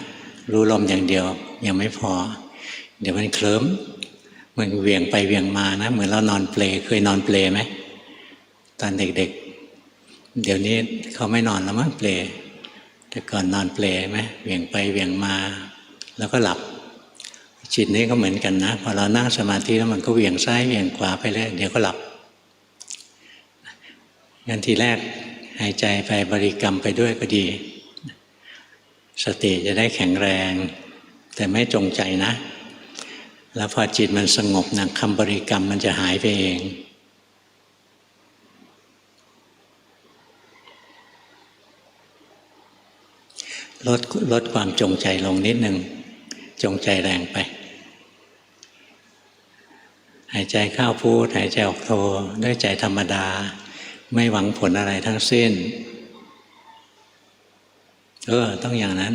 รู้ลมอย่างเดียวยังไม่พอเดี๋ยวมันเคลิ้มมันเวียงไปเวียงมานะเหมือนเรานอนเปลเคยนอนเปลไหมตอนเด็กๆเดี๋ยวนี้เขาไม่นอนแล้วมั้งเปลแต่ก่อนนอนเปลไหมเวียงไปเวียงมาแล้วก็หลับจิตนี้ก็เหมือนกันนะพอเรานั่งสมาธิแล้วมันก็เวียงซ้ายเวียงขวาไปเรื่อยเดี๋ยวก็หลับงั้นทีแรกหายใจไปบริกรรมไปด้วยก็ดีสติจะได้แข็งแรงแต่ไม่จงใจนะแล้วพอจิตมันสงบนะคำบริกรรมมันจะหายไปเองลดความจงใจลงนิดนึงจงใจแรงไปหายใจเข้าพุทหายใจออกโทด้วยใจธรรมดาไม่หวังผลอะไรทั้งสิ้นต้องอย่างนั้น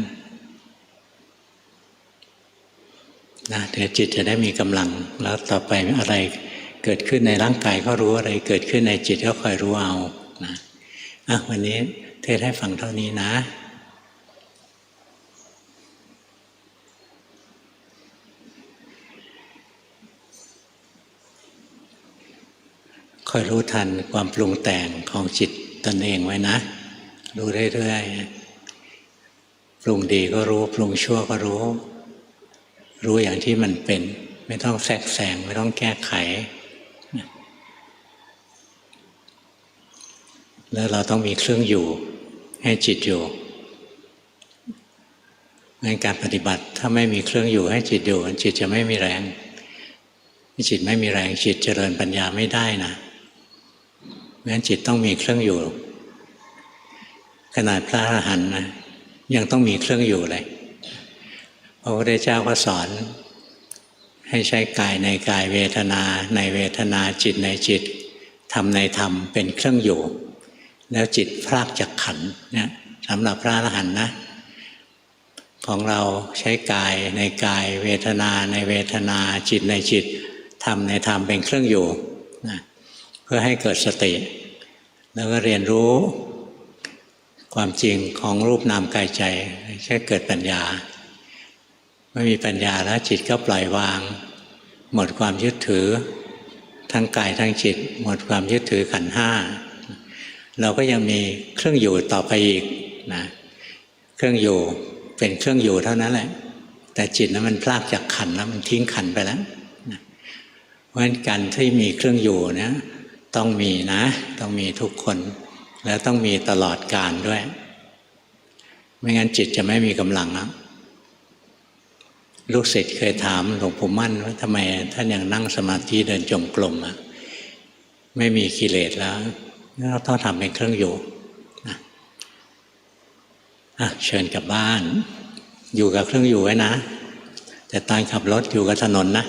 นะเดี๋ยวจิตจะได้มีกำลังแล้วต่อไปอะไรเกิดขึ้นในร่างกายก็รู้อะไรเกิดขึ้นในจิตก็คอยรู้เอานะวันนี้เทศให้ฟังเท่านี้นะคอยรู้ทันความปรุงแต่งของจิตตนเองไว้นะรู้เรื่อยๆปรุงดีก็รู้ปรุงชั่วก็รู้อย่างที่มันเป็น ไม่ต้องแทรกแซงไม่ต้องแก้ไขแล้วเราต้องมีเครื่องอยู่ให้จิตอยู่ในการปฏิบัติถ้าไม่มีเครื่องอยู่ให้จิตอยู่จิตจะไม่มีแรงจิตไม่มีแรงจิตเจริญปัญญาไม่ได้นะเพราะฉะนั้นจิตต้องมีเครื่องอยู่ขนาดพระอรหันต์นะยังต้องมีเครื่องอยู่เลยพระพุทธเจ้าก็สอนให้ใช้กายในกายเวทนาในเวทนาจิตในจิตธรรมในธรรมเป็นเครื่องอยู่แล้วจิตพรากจากขันธ์เนี่ยสำหรับพระอรหันต์นะของเราใช้กายในกายเวทนาในเวทนาจิตในจิตธรรมในธรรมเป็นเครื่องอยู่นะเพื่อให้เกิดสติแล้วก็เรียนรู้ความจริงของรูปนามกายใจแค่เกิดปัญญาไม่มีปัญญาแล้วจิตก็ปล่อยวางหมดความยึดถือทั้งกายทั้งจิตหมดความยึดถือขันธ์ห้าเราก็ยังมีเครื่องอยู่ต่อไปอีกนะเครื่องอยู่เป็นเครื่องอยู่เท่านั้นแหละแต่จิตนั้นมันพลากจากขันธ์แล้วมันทิ้งขันธ์ไปแล้วนะเพราะฉะนั้นการที่มีเครื่องอยู่นะต้องมีนะต้องมีทุกคนแล้วต้องมีตลอดกาลด้วยไม่งั้นจิตจะไม่มีกำลังนะลูกศิษย์เคยถามหลวงปู่มั่นว่าทำไมท่านยังนั่งสมาธิเดินจงกรมไม่มีกิเลสแล้วเราต้องทำเป็นเครื่องอยู่นะเชิญกลับบ้านอยู่กับเครื่องอยู่ไว้นะแต่ตอนขับรถอยู่กับถนนนะ